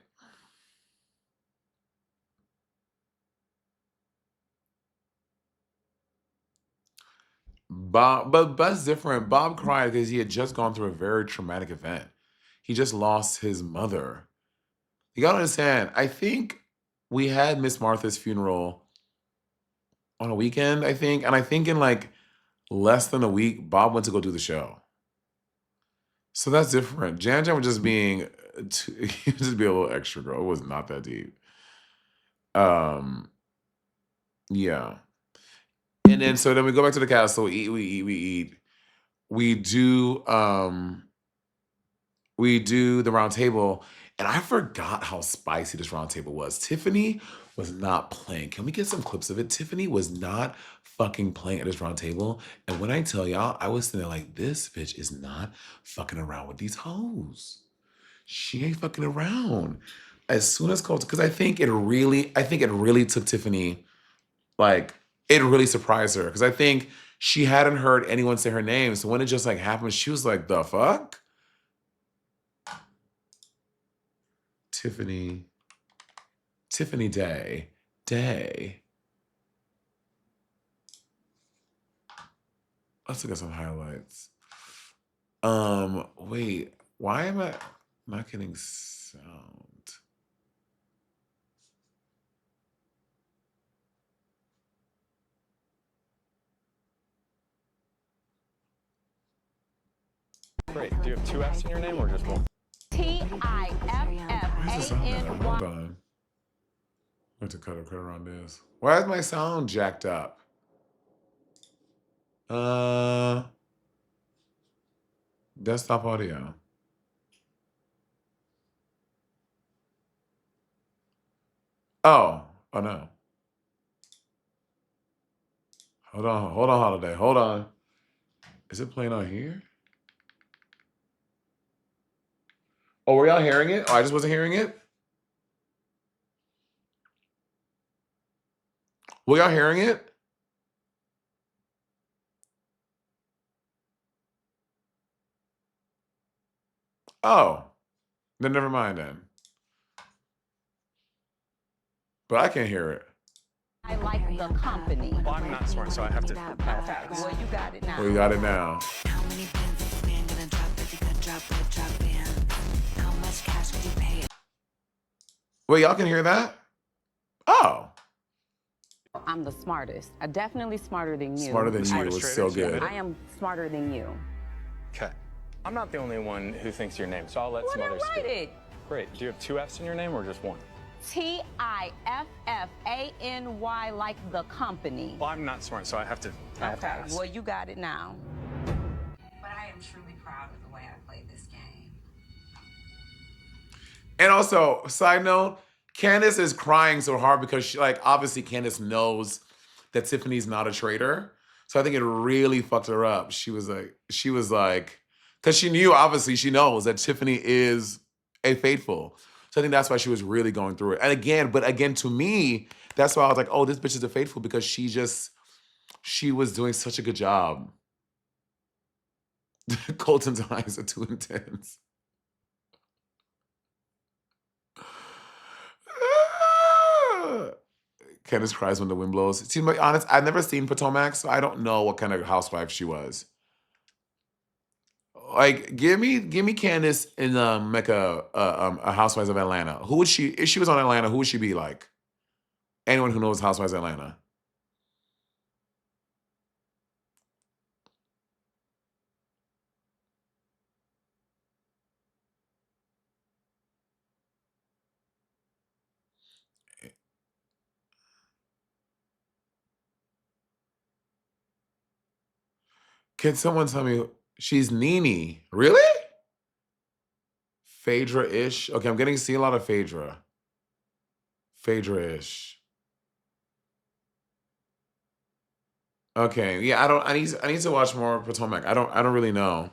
But that's different. Bob cried because he had just gone through a very traumatic event. He just lost his mother. You gotta understand, I think we had Miss Martha's funeral on a weekend, I think. And I think in like less than a week, Bob went to go do the show. So that's different. Jan Jan was just being, he was just being a little extra, girl. It was not that deep. Um, yeah. And then so then we go back to the castle, we eat, we eat, we eat. We do the round table, and I forgot how spicy this round table was. Tiffany was not playing. Can we get some clips of it? Tiffany was not fucking playing at this round table. And when I tell y'all, I was sitting there like, this bitch is not fucking around with these hoes. She ain't fucking around. As soon as Colton, because I think it really took Tiffany, like, it really surprised her. Because I think she hadn't heard anyone say her name. So when it just like happened, she was like, the fuck? Tiffany Day. Let's look at some highlights. Wait, why am I not getting sound? Great. Do you have two F's in your name or just one? Where's the sound at? Hold Tiffany. on. I have to cut around this. Why is my sound jacked up? Desktop audio. Oh no. Hold on, Holiday. Hold on. Is it playing on here? Oh, were y'all hearing it? Oh, I just wasn't hearing it? Were y'all hearing it? Oh, then never mind then. But I can't hear it. I like the company. Well, I'm not smart, so I have to pass. Well, you got it now. We got it now. How many pins is the man gonna drop if he could drop with a drop in? How much cash would you pay? Wait, y'all can hear that? Oh, I'm the smartest. Definitely smarter than you. smarter than you Smartest was so traders, good. I am smarter than you. Okay. I'm not the only one who thinks your name, so I'll let Well, some then others write speak. it. Great. Do you have two F's in your name or just one? Tiffany, like the company. Well, I'm not smart, so I have to Okay, ask. well, you got it now. But I am truly proud of the way I played this game. And also, side note, Candace is crying so hard because she, like, obviously Candace knows that Tiffany's not a traitor. So I think it really fucked her up. She was like, because she knew, obviously, she knows that Tiffany is a faithful. So I think that's why she was really going through it. And again, to me, that's why I was like, oh, this bitch is a faithful because she was doing such a good job. Colton's eyes are too intense. Candace cries when the wind blows. To be honest, I've never seen Potomac, so I don't know what kind of housewife she was. Like, give me Candace in Mecca, a Housewives of Atlanta. Who would she? If she was on Atlanta, who would she be like? Anyone who knows Housewives of Atlanta. Can someone tell me she's Nene? Really? Phaedra-ish? Okay, I'm getting to see a lot of Phaedra. Phaedra-ish. Okay, yeah, I need to watch more Potomac. I don't really know.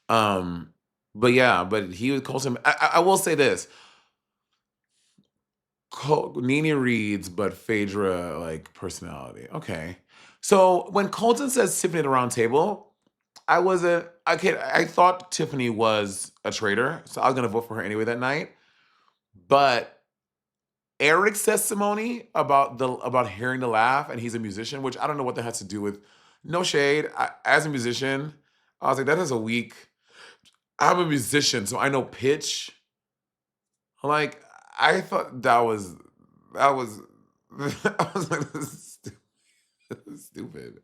Um, but yeah, but he was Colton. I will say this. Nene reads, but Phaedra like personality. Okay. So when Colton says Tiffany at the round table, I wasn't I thought Tiffany was a traitor, so I was gonna vote for her anyway that night. But Eric's testimony about hearing the laugh and he's a musician, which I don't know what that has to do with. No shade. As a musician, I was like, that is a weak. I'm a musician, so I know pitch. Like I thought that was I was like, this is stupid.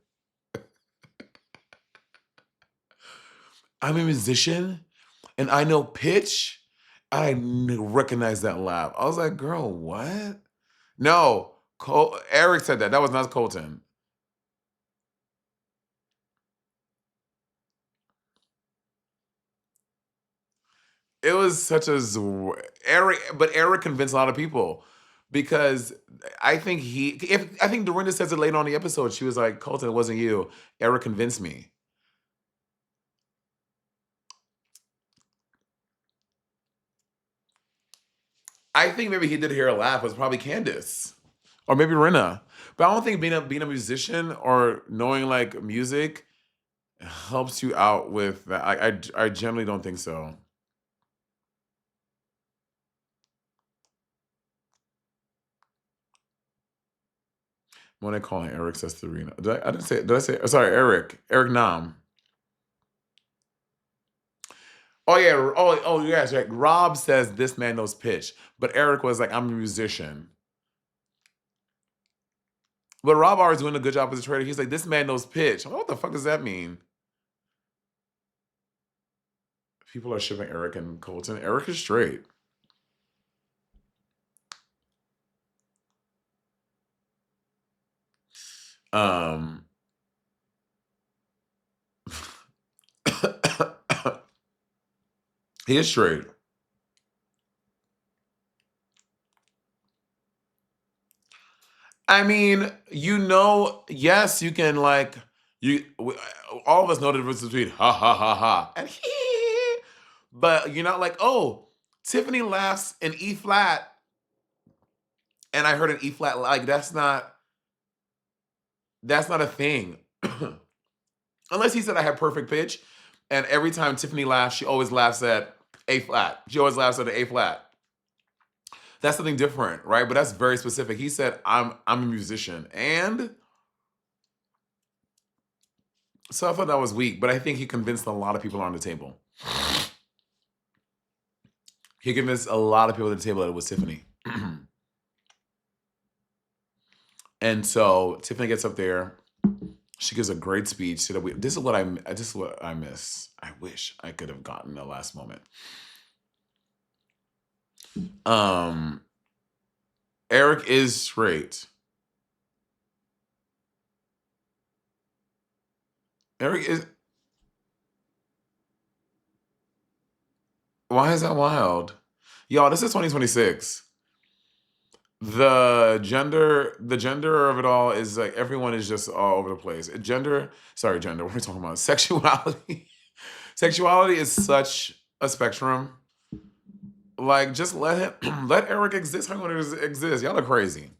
I'm a musician and I know pitch. Recognize that laugh. I was like, girl, what? No, Eric said that. That was not Colton. It was such a Eric, but Eric convinced a lot of people because I think Dorinda says it later on in the episode. She was like, Colton, it wasn't you. Eric convinced me. I think maybe he did hear a laugh. It was probably Candace or maybe Rinna. But I don't think being a musician or knowing like music helps you out with that. I generally don't think so. When I call him Eric Sestarino. Did I say, sorry, Eric Nam. Oh yeah, oh yes, right. Rob says this man knows pitch, but Eric was like, I'm a musician. But Rob always doing a good job as a trader. He's like, this man knows pitch. What the fuck does that mean? People are shipping Eric and Colton. Eric is straight. Um he is straight. I mean, yes, you can like all of us know the difference between ha ha ha ha and hee, but you're not like, oh, Tiffany laughs in E flat, and I heard an E flat. Like that's not a thing, unless he said I had perfect pitch, and every time Tiffany laughs, she always laughs at A flat. She always laughs at an A flat. That's something different, right? But that's very specific. He said, I'm a musician. And so I thought that was weak, but I think he convinced a lot of people on the table. He convinced a lot of people at the table that it was Tiffany. And so Tiffany gets up there. She gives a great speech. So that this is what I miss. I wish I could have gotten the last moment. Eric is straight. Eric is. Why is that wild? Y'all, this is 2026. The gender of it all is like everyone is just all over the place. Gender, what are we talking about? Sexuality. Sexuality is such a spectrum. Like, just let him let Eric exist how he want to exist. Y'all are crazy.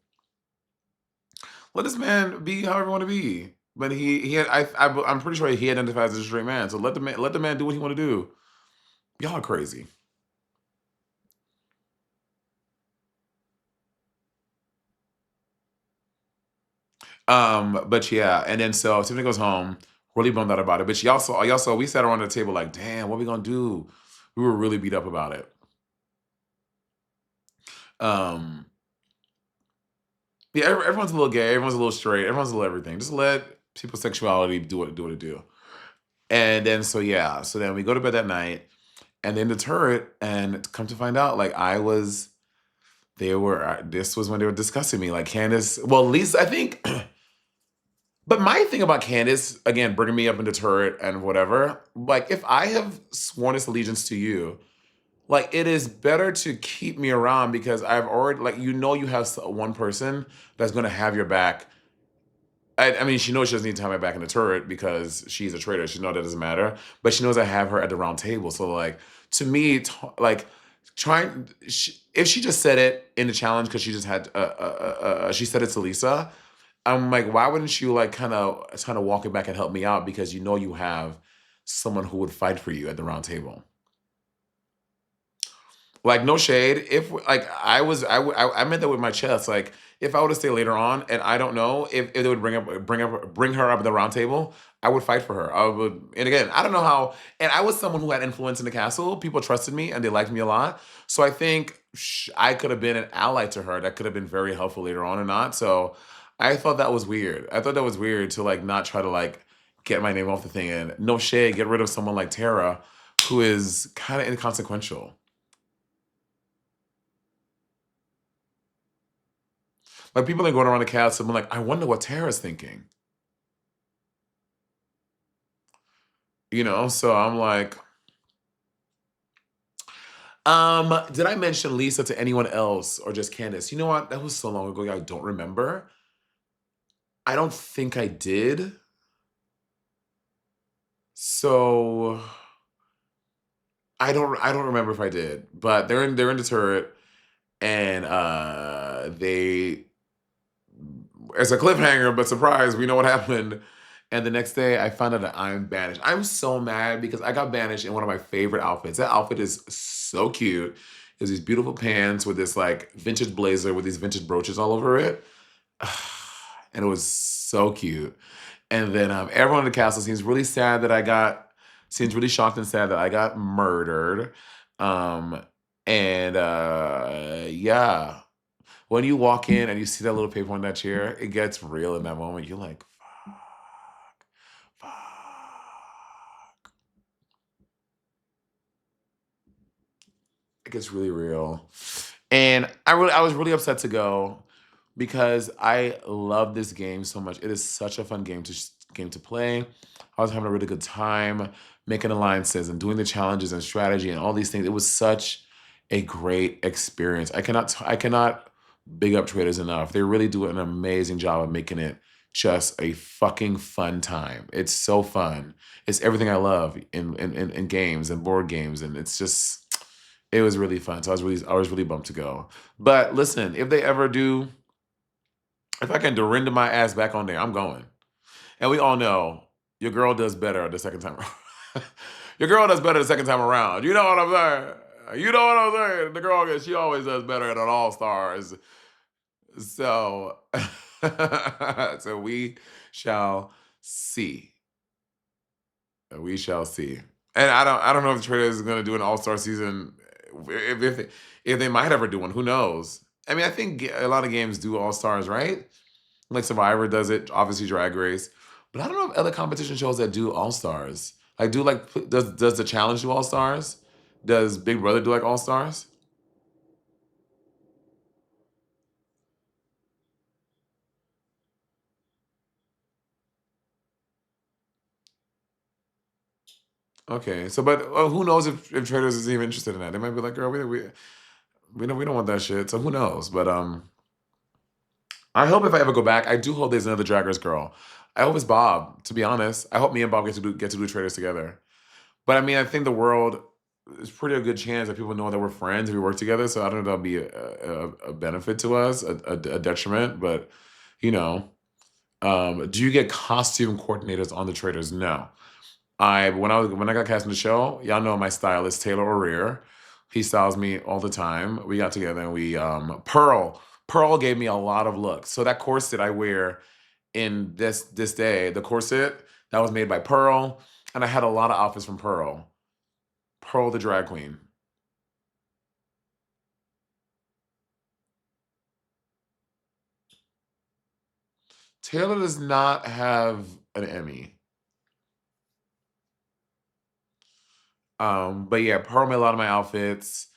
Let this man be however he want to be. But I'm pretty sure he identifies as a straight man. So let the man do what he want to do. Y'all are crazy. But yeah, and then so Tiffany goes home, really bummed out about it. But y'all saw we sat around the table like, damn, what we gonna do? We were really beat up about it. Um, yeah, everyone's a little gay, everyone's a little straight, everyone's a little everything. Just let people's sexuality do what it do. And then so yeah, so then we go to bed that night, and then the turret, and come to find out, like this was when they were discussing me, like Candace. Well, at least I think. But my thing about Candace, again, bringing me up into turret and whatever, like if I have sworn this allegiance to you, like it is better to keep me around because I've already, like, you have one person that's going to have your back. I mean, she knows she doesn't need to have my back in the turret because she's a traitor. She knows that doesn't matter, but she knows I have her at the round table. So, like, to me, like, if she just said it in the challenge because she just had, she said it to Lisa. I'm like, why wouldn't you like kind of walk it back and help me out because you know you have someone who would fight for you at the round table. Like no shade. If like I meant that with my chest. Like if I were to stay later on, and I don't know if they would bring her up at the round table, I would fight for her. I would, and again, I don't know how. And I was someone who had influence in the castle. People trusted me and they liked me a lot. So I think I could have been an ally to her. That could have been very helpful later on or not. So I thought that was weird. I thought that was weird to like not try to like get my name off the thing and no shade, get rid of someone like Tara, who is kind of inconsequential. Like people are going around the cast and I'm like, I wonder what Tara's thinking. So I'm like, did I mention Lisa to anyone else or just Candace? You know what? That was so long ago, I don't remember. I don't think I did. So I don't remember if I did. But they're in the turret and they it's a cliffhanger, but surprise, we know what happened. And the next day, I found out that I'm banished. I'm so mad because I got banished in one of my favorite outfits. That outfit is so cute. It's these beautiful pants with this like vintage blazer with these vintage brooches all over it. And it was so cute. And then everyone in the castle seems really shocked and sad that I got murdered. Um, and yeah, when you walk in and you see that little paper on that chair, it gets real in that moment. You're like, fuck. It gets really real. And I was really upset to go because I love this game so much. It is such a fun game to play. I was having a really good time making alliances and doing the challenges and strategy and all these things. It was such a great experience. I cannot big up traders enough. They really do an amazing job of making it just a fucking fun time. It's so fun. It's everything I love in games and board games, and it was really fun. So I was really bummed to go. But listen, if I can Dorinda my ass back on there, I'm going. And we all know your girl does better the second time around. Your girl does better the second time around. You know what I'm saying? You know what I'm saying? The girl, she always does better at an All Stars. So, so we shall see. We shall see. And I don't know if the Traders is going to do an All Star season. If they might ever do one, who knows? I mean, I think a lot of games do All Stars, right? Like Survivor does it, obviously Drag Race, but I don't know if other competition shows that do All Stars. Like, does the Challenge do All Stars? Does Big Brother do like All Stars? Okay, so but who knows if Traders is even interested in that? They might be like, girl, we don't want that shit. So who knows? But I hope if I ever go back, I do hope there's another Drag Race girl. I hope it's Bob. To be honest, I hope me and Bob get to do Traders together. But I mean, I think the world is pretty a good chance that people know that we're friends and we work together. So I don't know if that'll be a benefit to us, a detriment. But you know, do you get costume coordinators on the Traders? No. When I got cast in the show, y'all know my stylist Taylor O'Rear. He styles me all the time. We got together and we Pearl gave me a lot of looks. So that corset I wear in this day, the corset that was made by Pearl, and I had a lot of outfits from Pearl. Pearl the drag queen. Taylor does not have an Emmy. But yeah, Pearl made a lot of my outfits.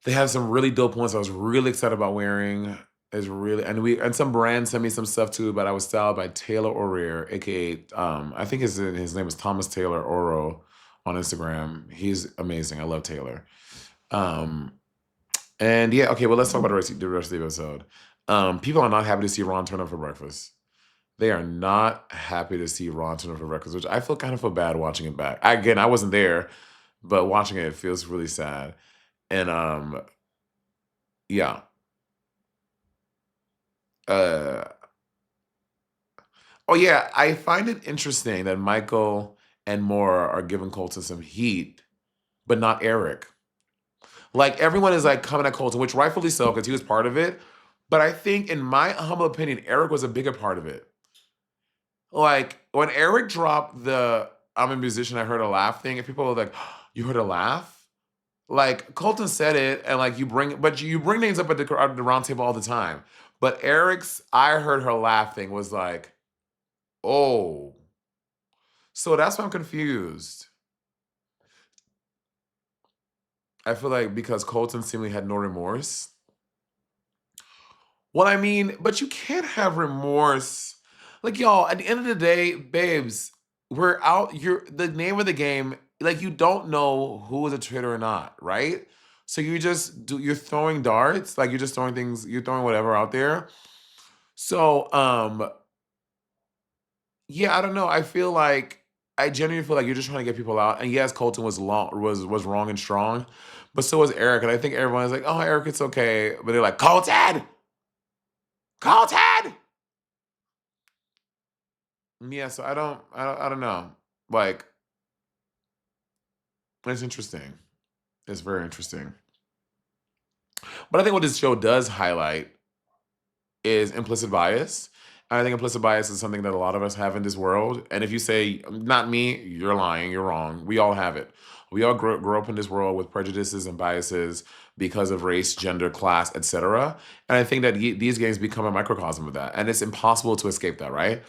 They have some really dope ones I was really excited about wearing. Is really and some brands sent me some stuff too, but I was styled by Taylor O'Rear, aka I think his name is Thomas Taylor Oro on Instagram. He's amazing. I love Taylor. Um, and yeah, okay, well let's talk about the rest of the episode. People are not happy to see Ron turn up for breakfast. They are not happy to see Ron turn up for breakfast, which I feel kind of feel bad watching it back. Again, I wasn't there, but watching it feels really sad. And yeah. Uh Oh yeah, I find it interesting that Michael and Maura are giving Colton some heat, but not Eric. Like everyone is like coming at Colton, which rightfully so because he was part of it. But I think, in my humble opinion, Eric was a bigger part of it. Like when Eric dropped the "I'm a musician, I heard a laugh" thing, and people were like, "You heard a laugh?" Like Colton said it, and like you bring names up at the round table all the time. But Eric's "I heard her laugh" thing was like, oh. So that's why I'm confused. I feel like because Colton seemingly had no remorse. Well, I mean, but you can't have remorse. Like, y'all, at the end of the day, babes, we're out. You're the name of the game. Like, you don't know who is a traitor or not, right? So you're throwing darts, like you're just throwing things, you're throwing whatever out there. So, yeah, I don't know. I genuinely feel like you're just trying to get people out. And yes, Colton was wrong and strong, but so was Eric. And I think everyone's like, "Oh, Eric, it's okay," but they're like, "Colton, Colton." Yeah, so I don't know. Like, it's interesting. It's very interesting. But I think what this show does highlight is implicit bias. And I think implicit bias is something that a lot of us have in this world. And if you say, not me, you're lying, you're wrong. We all have it. We all grow up in this world with prejudices and biases because of race, gender, class, etc. And I think that these games become a microcosm of that. And it's impossible to escape that, right?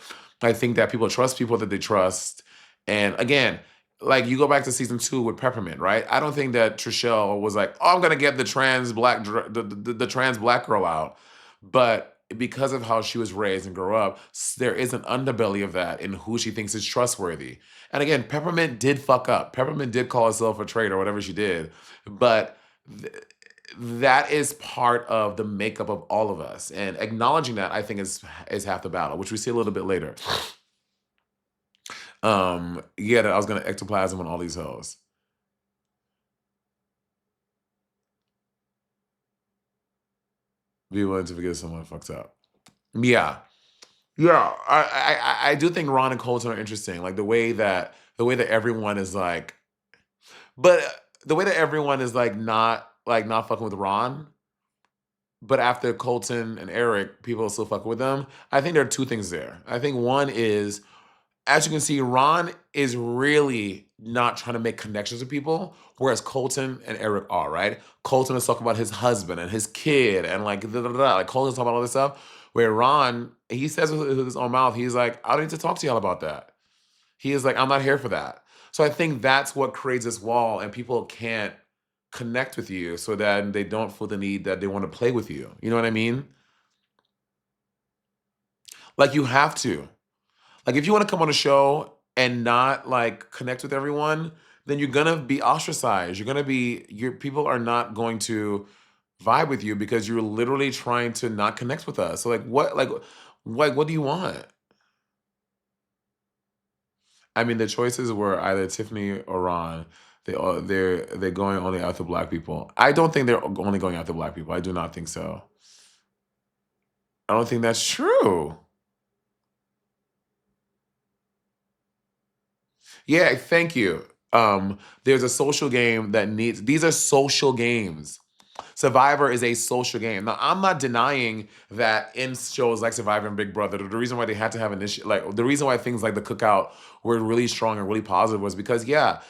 I think that people trust people that they trust. And again, like you go back to season 2 with Peppermint, right? I don't think that Trishelle was like, "Oh, I'm gonna get the the trans black girl out," but because of how she was raised and grew up, there is an underbelly of that in who she thinks is trustworthy. And again, Peppermint did fuck up. Peppermint did call herself a traitor, whatever she did, but th- that is part of the makeup of all of us. And acknowledging that, I think, is half the battle, which we see a little bit later. Yeah, that I was gonna ectoplasm on all these hoes. Be willing to forgive someone who fucks up. Yeah. Yeah. I do think Ron and Colton are interesting. Like the way that everyone is like, but the way that everyone is not fucking with Ron, but after Colton and Eric, people are still fucking with them. I think there are two things there. I think one is, as you can see, Ron is really not trying to make connections with people, whereas Colton and Eric are, right? Colton is talking about his husband and his kid and like da, da, da, da. Like Colton's talking about all this stuff. Where Ron, he says with his own mouth, he's like, "I don't need to talk to y'all about that." He is like, "I'm not here for that." So I think that's what creates this wall, and people can't connect with you so that they don't feel the need that they want to play with you. You know what I mean? Like you have to. Like if you want to come on a show and not like connect with everyone, then you're gonna be ostracized. Your people are not going to vibe with you because you're literally trying to not connect with us. So what do you want? I mean, the choices were either Tiffany or Ron. They're going only after black people. I don't think they're only going after black people. I do not think so. I don't think that's true. Yeah, thank you. There's a social game that needs. These are social games. Survivor is a social game. Now, I'm not denying that in shows like Survivor and Big Brother, the reason why they had to have an issue, like the reason why things like the cookout were really strong and really positive was because, yeah,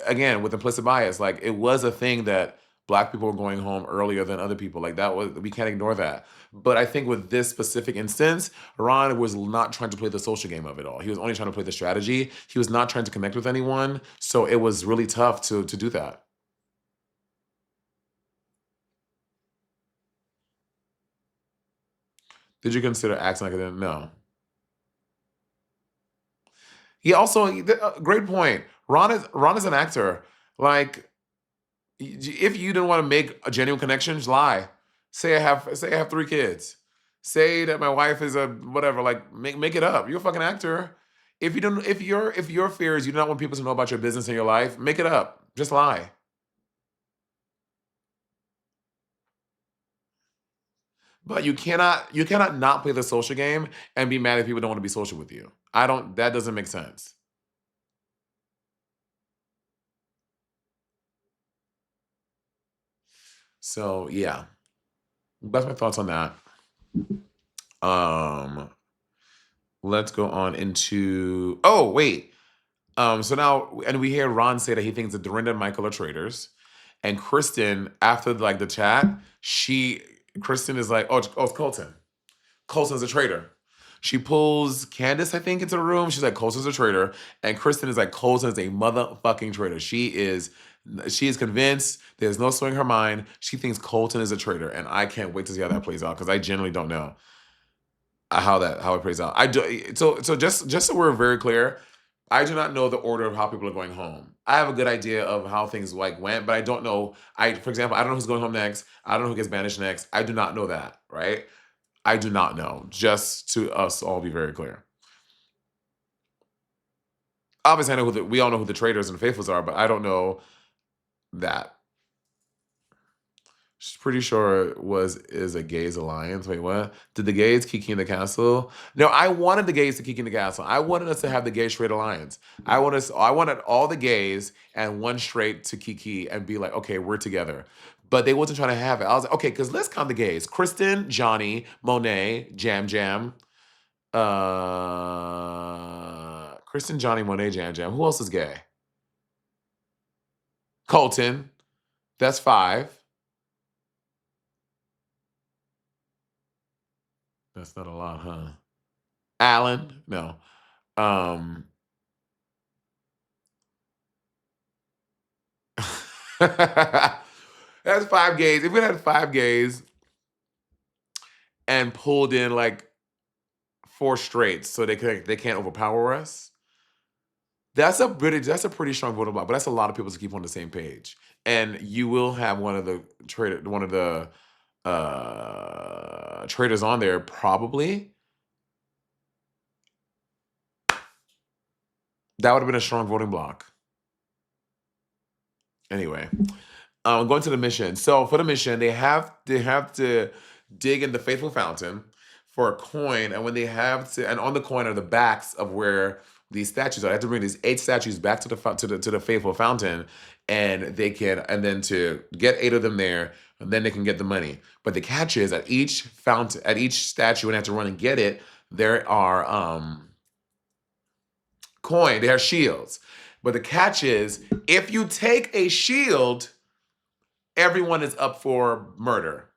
again, with implicit bias, like it was a thing that black people were going home earlier than other people. Like that was, we can't ignore that. But I think with this specific instance, Ron was not trying to play the social game of it all. He was only trying to play the strategy. He was not trying to connect with anyone. So it was really tough to do that. Did you consider acting like I didn't? No. He also, great point. Ron is an actor. Like, if you didn't want to make a genuine connection, just lie. Say I have 3 kids. Say that my wife is a whatever. Like, make it up. You're a fucking actor. If you don't, if your fear is you do not want people to know about your business and your life, make it up. Just lie. But you cannot not play the social game and be mad if people don't want to be social with you. I don't. That doesn't make sense. So yeah, that's my thoughts on that. Um, let's go on into. Oh wait. So now, and we hear Ron say that he thinks that Dorinda and Michael are traitors, and Kristen, after like the chat, Kristen is like, oh, it's Colton. Colson's a traitor. She pulls Candace, I think, into the room. She's like, Colson's a traitor. And Kristen is like, Colson's a motherfucking traitor. She is convinced. There's no swing her mind. She thinks Colton is a traitor. And I can't wait to see how that plays out because I genuinely don't know how it plays out. I do so just so we're very clear, I do not know the order of how people are going home. I have a good idea of how things like went, but I don't know. For example, I don't know who's going home next. I don't know who gets banished next. I do not know that, right? I do not know. Just to us all be very clear. Obviously, I know we all know who the traitors and faithfuls are, but I don't know that. She's pretty sure it is a gays alliance. Wait, what? Did the gays kiki in the castle? No, I wanted the gays to kiki in the castle. I wanted us to have the gay straight alliance. I wanted all the gays and one straight to kiki and be like, okay, we're together. But they wasn't trying to have it. I was like, okay, because let's count the gays: Kristen, Johnny, Monet, Jam Jam, Kristen, Johnny, Monet, Jam Jam. Who else is gay? Colton. That's 5. That's not a lot, huh? Alan? No. Um That's 5 gays. If we had 5 gays and pulled in like 4 straights so they can't overpower us, that's a pretty strong voting block. But that's a lot of people to keep on the same page. And you will have one of the traders on there probably. That would have been a strong voting block. Anyway, going to the mission. So for the mission, they have to dig in the faithful fountain for a coin, and when they have to, and on the coin are the backs of where these statues are. They have to bring these 8 statues back to the faithful fountain, and then to get 8 of them there, and then they can get the money. But the catch is at each fountain, at each statue, when they have to run and get it, there are they have shields. But the catch is, if you take a shield, everyone is up for murder.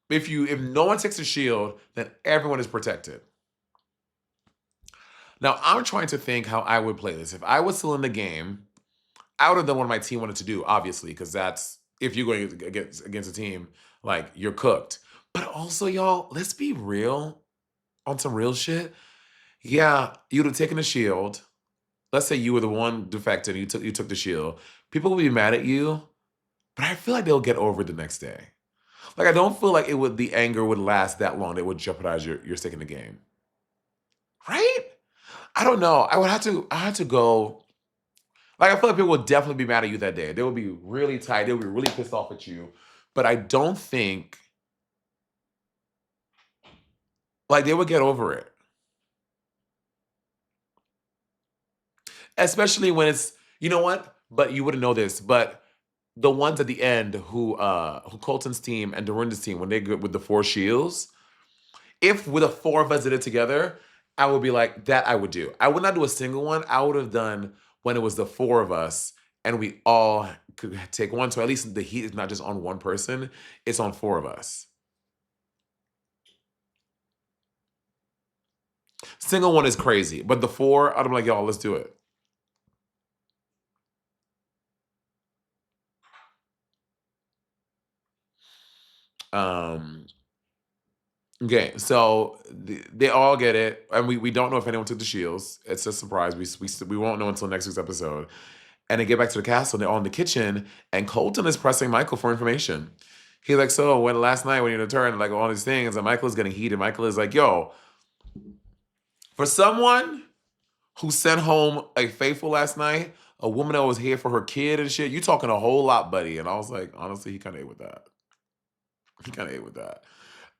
If no one takes a shield, then everyone is protected. Now I'm trying to think how I would play this. If I was still in the game, I would have done what my team wanted to do, obviously, because that's if you're going against a team, like you're cooked. But also, y'all, let's be real on some real shit. Yeah, you'd have taken a shield. Let's say you were the one defected, you took the shield. People will be mad at you, but I feel like they'll get over it the next day. Like I don't feel like the anger would last that long. It would jeopardize your stake in the game. Right? I don't know. I had to go. Like I feel like people would definitely be mad at you that day. They would be really tight. They would be really pissed off at you. But I don't think like they would get over it. Especially when it's, you know what? But you wouldn't know this, but the ones at the end who Colton's team and Dorinda's team, when they go with the 4 shields, if with the 4 of us did it together, I would be like, that I would do. I would not do a single one. I would have done when it was the 4 of us and we all could take one. So at least the heat is not just on one person, it's on 4 of us. Single one is crazy, but the 4, I'd be like, y'all, let's do it. Um, Okay, so they all get it, and we don't know if anyone took the shields. It's a surprise. We won't know until next week's episode. And they get back to the castle, and they're all in the kitchen, and Colton is pressing Michael for information. He's like, so when last night when you returned, like all these things, and Michael is getting heated. Michael is like, yo, for someone who sent home a faithful last night, a woman that was here for her kid and shit, you talking a whole lot, buddy. And I was like, honestly, he kind of ate with that. He kind of ate with that.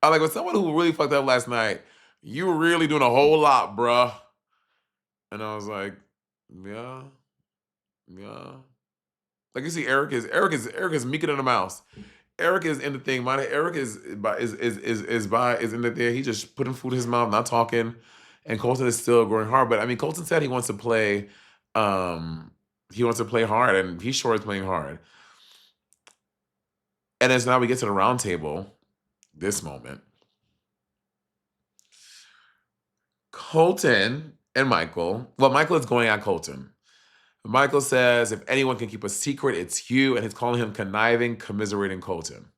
I like, with someone who really fucked up last night, you were really doing a whole lot, bruh. And I was like, yeah, yeah. Like you see, Eric is meeker than a mouse. Eric is in the thing. Eric is in the there. He just putting food in his mouth, not talking. And Colton is still going hard. But I mean, Colton said he wants to play. He wants to play hard, and he sure is playing hard. And as now we get to the round table, this moment, Colton and Michael. Well, Michael is going at Colton. Michael says, if anyone can keep a secret, it's you. And he's calling him conniving, commiserating Colton.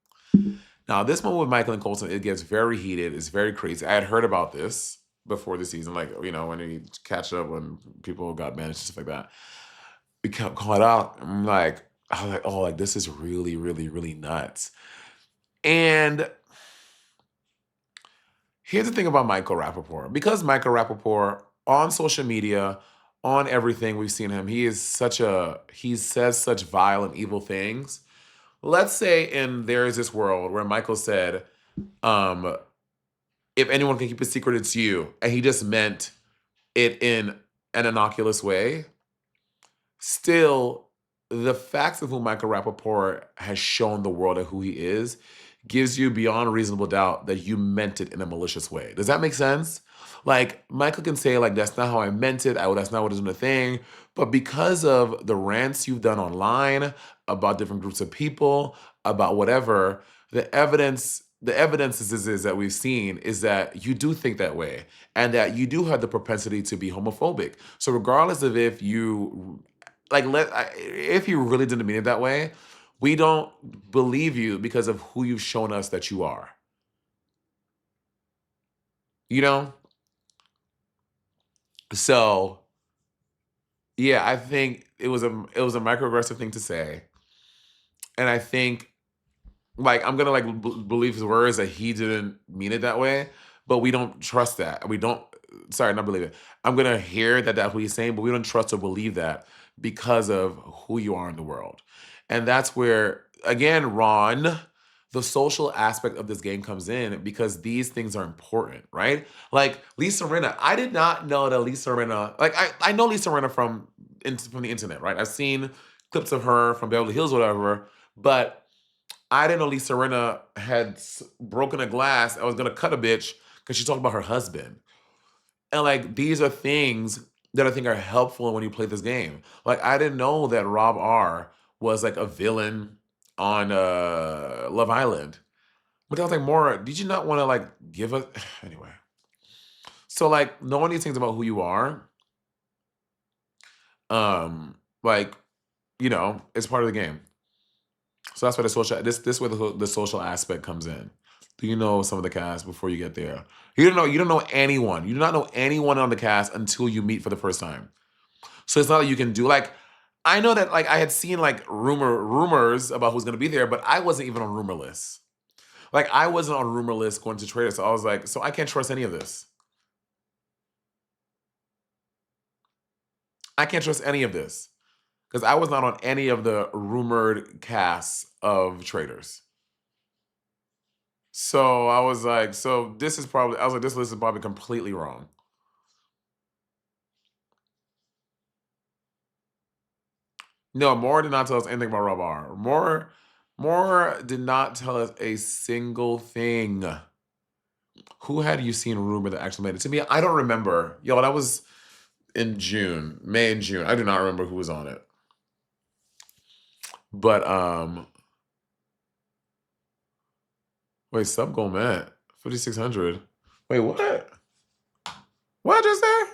Now, this moment with Michael and Colton, it gets very heated. It's very crazy. I had heard about this before the season, like, you know, when he catch up when people got banished and stuff like that. We kept caught out. I was like, oh, like, this is really, really, really nuts. And here's the thing about Michael Rappaport. Because Michael Rappaport, on social media, on everything we've seen him, he says such vile and evil things. Let's say there is this world where Michael said, if anyone can keep a secret, it's you. And he just meant it in an innocuous way. Still, the facts of who Michael Rappaport has shown the world and who he is gives you beyond reasonable doubt that you meant it in a malicious way. Does that make sense? Like, Michael can say, like, that's not how I meant it. That's not what is in the thing. But because of the rants you've done online about different groups of people, about whatever, the evidence is that we've seen is that you do think that way and that you do have the propensity to be homophobic. So regardless of if you if you really didn't mean it that way, we don't believe you because of who you've shown us that you are. You know? So, yeah, I think it was a microaggressive thing to say. And I think, like, I'm gonna believe his words that he didn't mean it that way, but we don't trust that. We don't. Sorry, not believe it. I'm gonna hear that that's what he's saying, but we don't trust or believe that because of who you are in the world, and that's where, again, Ron, the social aspect of this game comes in because these things are important, right? Like Lisa Rinna, I did not know that Lisa Rinna. Like I know Lisa Rinna from the internet, right? I've seen clips of her from Beverly Hills, whatever, but I didn't know Lisa Rinna had broken a glass. I was gonna cut a bitch because she talked about her husband. And like these are things that I think are helpful when you play this game. Like I didn't know that Rob R was like a villain on Love Island. But I was like, Maura, did you not want to like give us anyway? So like knowing these things about who you are, like, you know, it's part of the game. So that's where this where the social aspect comes in. Do you know some of the cast before you get there? You don't know anyone. You do not know anyone on the cast until you meet for the first time. So it's not like you can do like I know that like I had seen like rumors about who's gonna be there, but I wasn't even on rumor lists. Like I wasn't on rumor lists going to Traitors. So I was like, so I can't trust any of this. I can't trust any of this. Because I was not on any of the rumored casts of Traitors. So I was like, this list is probably completely wrong. No, Moore did not tell us anything about Rob R. Moore did not tell us a single thing. Who had you seen rumor that actually made it? To me, I don't remember. Yo, that was in May and June. I do not remember who was on it. But wait, sub goal Matt 5,600. Wait, what? What just there?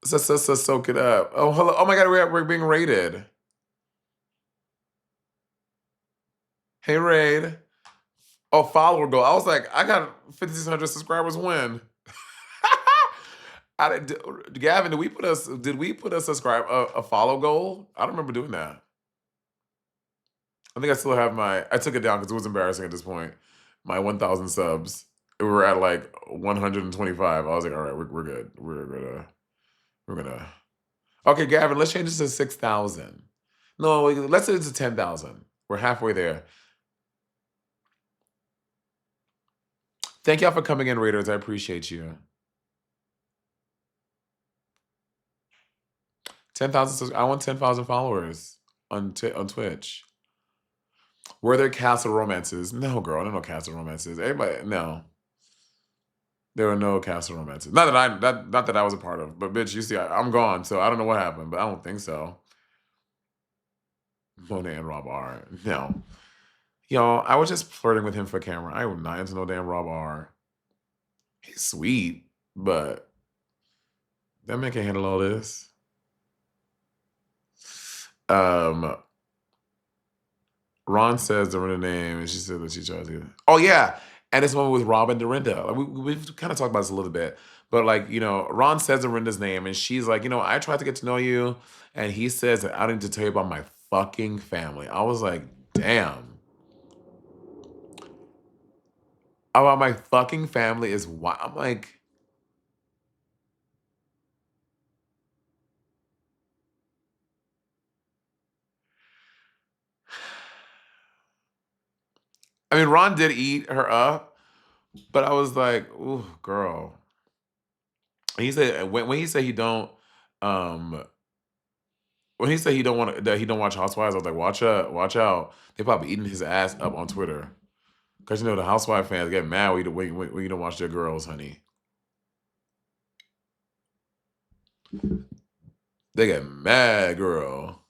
So soak it up. Oh, hello. Oh my God, we're being rated. Hey, Raid. Oh, follower goal. I was like, I got 5,600 subscribers when? Gavin, did we put a a follow goal? I don't remember doing that. I think I still have I took it down because it was embarrassing at this point. My 1,000 subs. We were at like 125. I was like, all right, we're good. We're gonna. Okay, Gavin, let's change this to 6,000. No, let's set it to 10,000. We're halfway there. Thank y'all for coming in, Raiders. I appreciate you. 10,000. I want 10,000 followers on Twitch. Were there castle romances? No, girl, there are no castle romances. Everybody, no. There were no castle romances. Not that I was a part of, but bitch, you see, I'm gone, so I don't know what happened, but I don't think so. Monét and Rob R. No. Y'all, I was just flirting with him for camera. I was not into no damn Rob R. He's sweet, but that man can't handle all this. Ron says Dorinda name, and she said that she tries to. Oh yeah, and it's one with Rob and Dorinda. Like, we've kind of talked about this a little bit, but like Ron says Dorinda's name, and she's like, I tried to get to know you, and he says that I need to tell you about my fucking family. I was like, damn. About my fucking family is why I'm like. I mean, Ron did eat her up, but I was like, ooh, girl. He said when he said he don't, when he said he don't want that he don't watch Housewives, I was like, watch out. They probably eating his ass up on Twitter, because the Housewife fans get mad when you don't watch their girls, honey. They get mad, girl.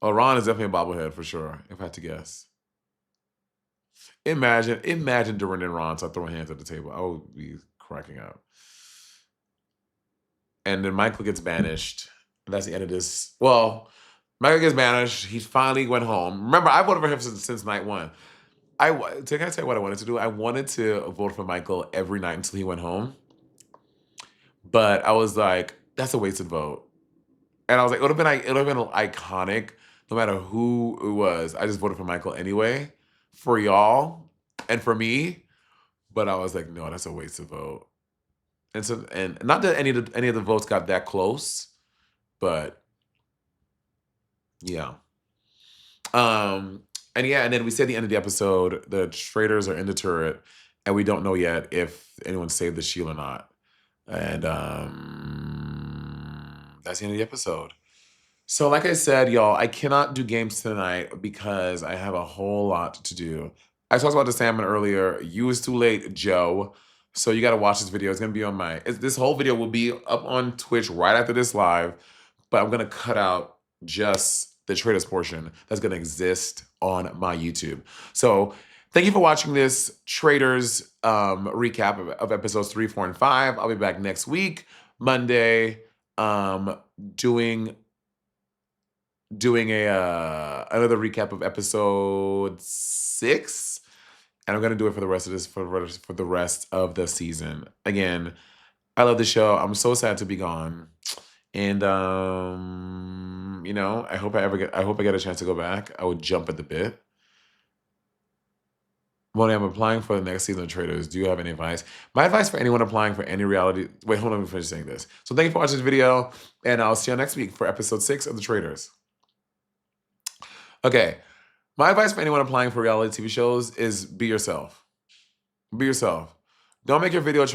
Oh, Ron is definitely a bobblehead for sure, if I had to guess. Imagine Dorinda and Ron start throwing hands at the table. I would be cracking up. And then Michael gets banished. That's the end of this. Well, Michael gets banished. He finally went home. Remember, I voted for him since night one. Can I tell you what I wanted to do? I wanted to vote for Michael every night until he went home. But I was like, that's a wasted vote. And I was like, it would have been iconic no matter who it was. I just voted for Michael anyway for y'all and for me. But I was like, no, that's a wasted vote. And not that any of the votes got that close, but yeah. And then we say at the end of the episode, the traitors are in the turret, and we don't know yet if anyone saved the shield or not. And that's the end of the episode. So like I said, y'all, I cannot do games tonight because I have a whole lot to do. I talked about the salmon earlier. You was too late, Joe. So you got to watch this video. It's going to be on this whole video will be up on Twitch right after this live, but I'm going to cut out just the Traitors portion that's going to exist on my YouTube. So thank you for watching this Traitors recap of episodes 3, 4, and 5. I'll be back next week, Monday, doing another recap of episode 6, and I'm gonna do it for the rest of this for the rest of the season. Again, I love the show. I'm so sad to be gone, and I hope I get a chance to go back. I would jump at the bit. Moni, I'm applying for the next season of Traitors. Do you have any advice? My advice for anyone applying for any reality. Wait, hold on. Let me finish saying this. So thank you for watching this video, and I'll see you next week for episode 6 of the Traitors. Okay, my advice for anyone applying for reality TV shows is be yourself. Be yourself. Don't make your video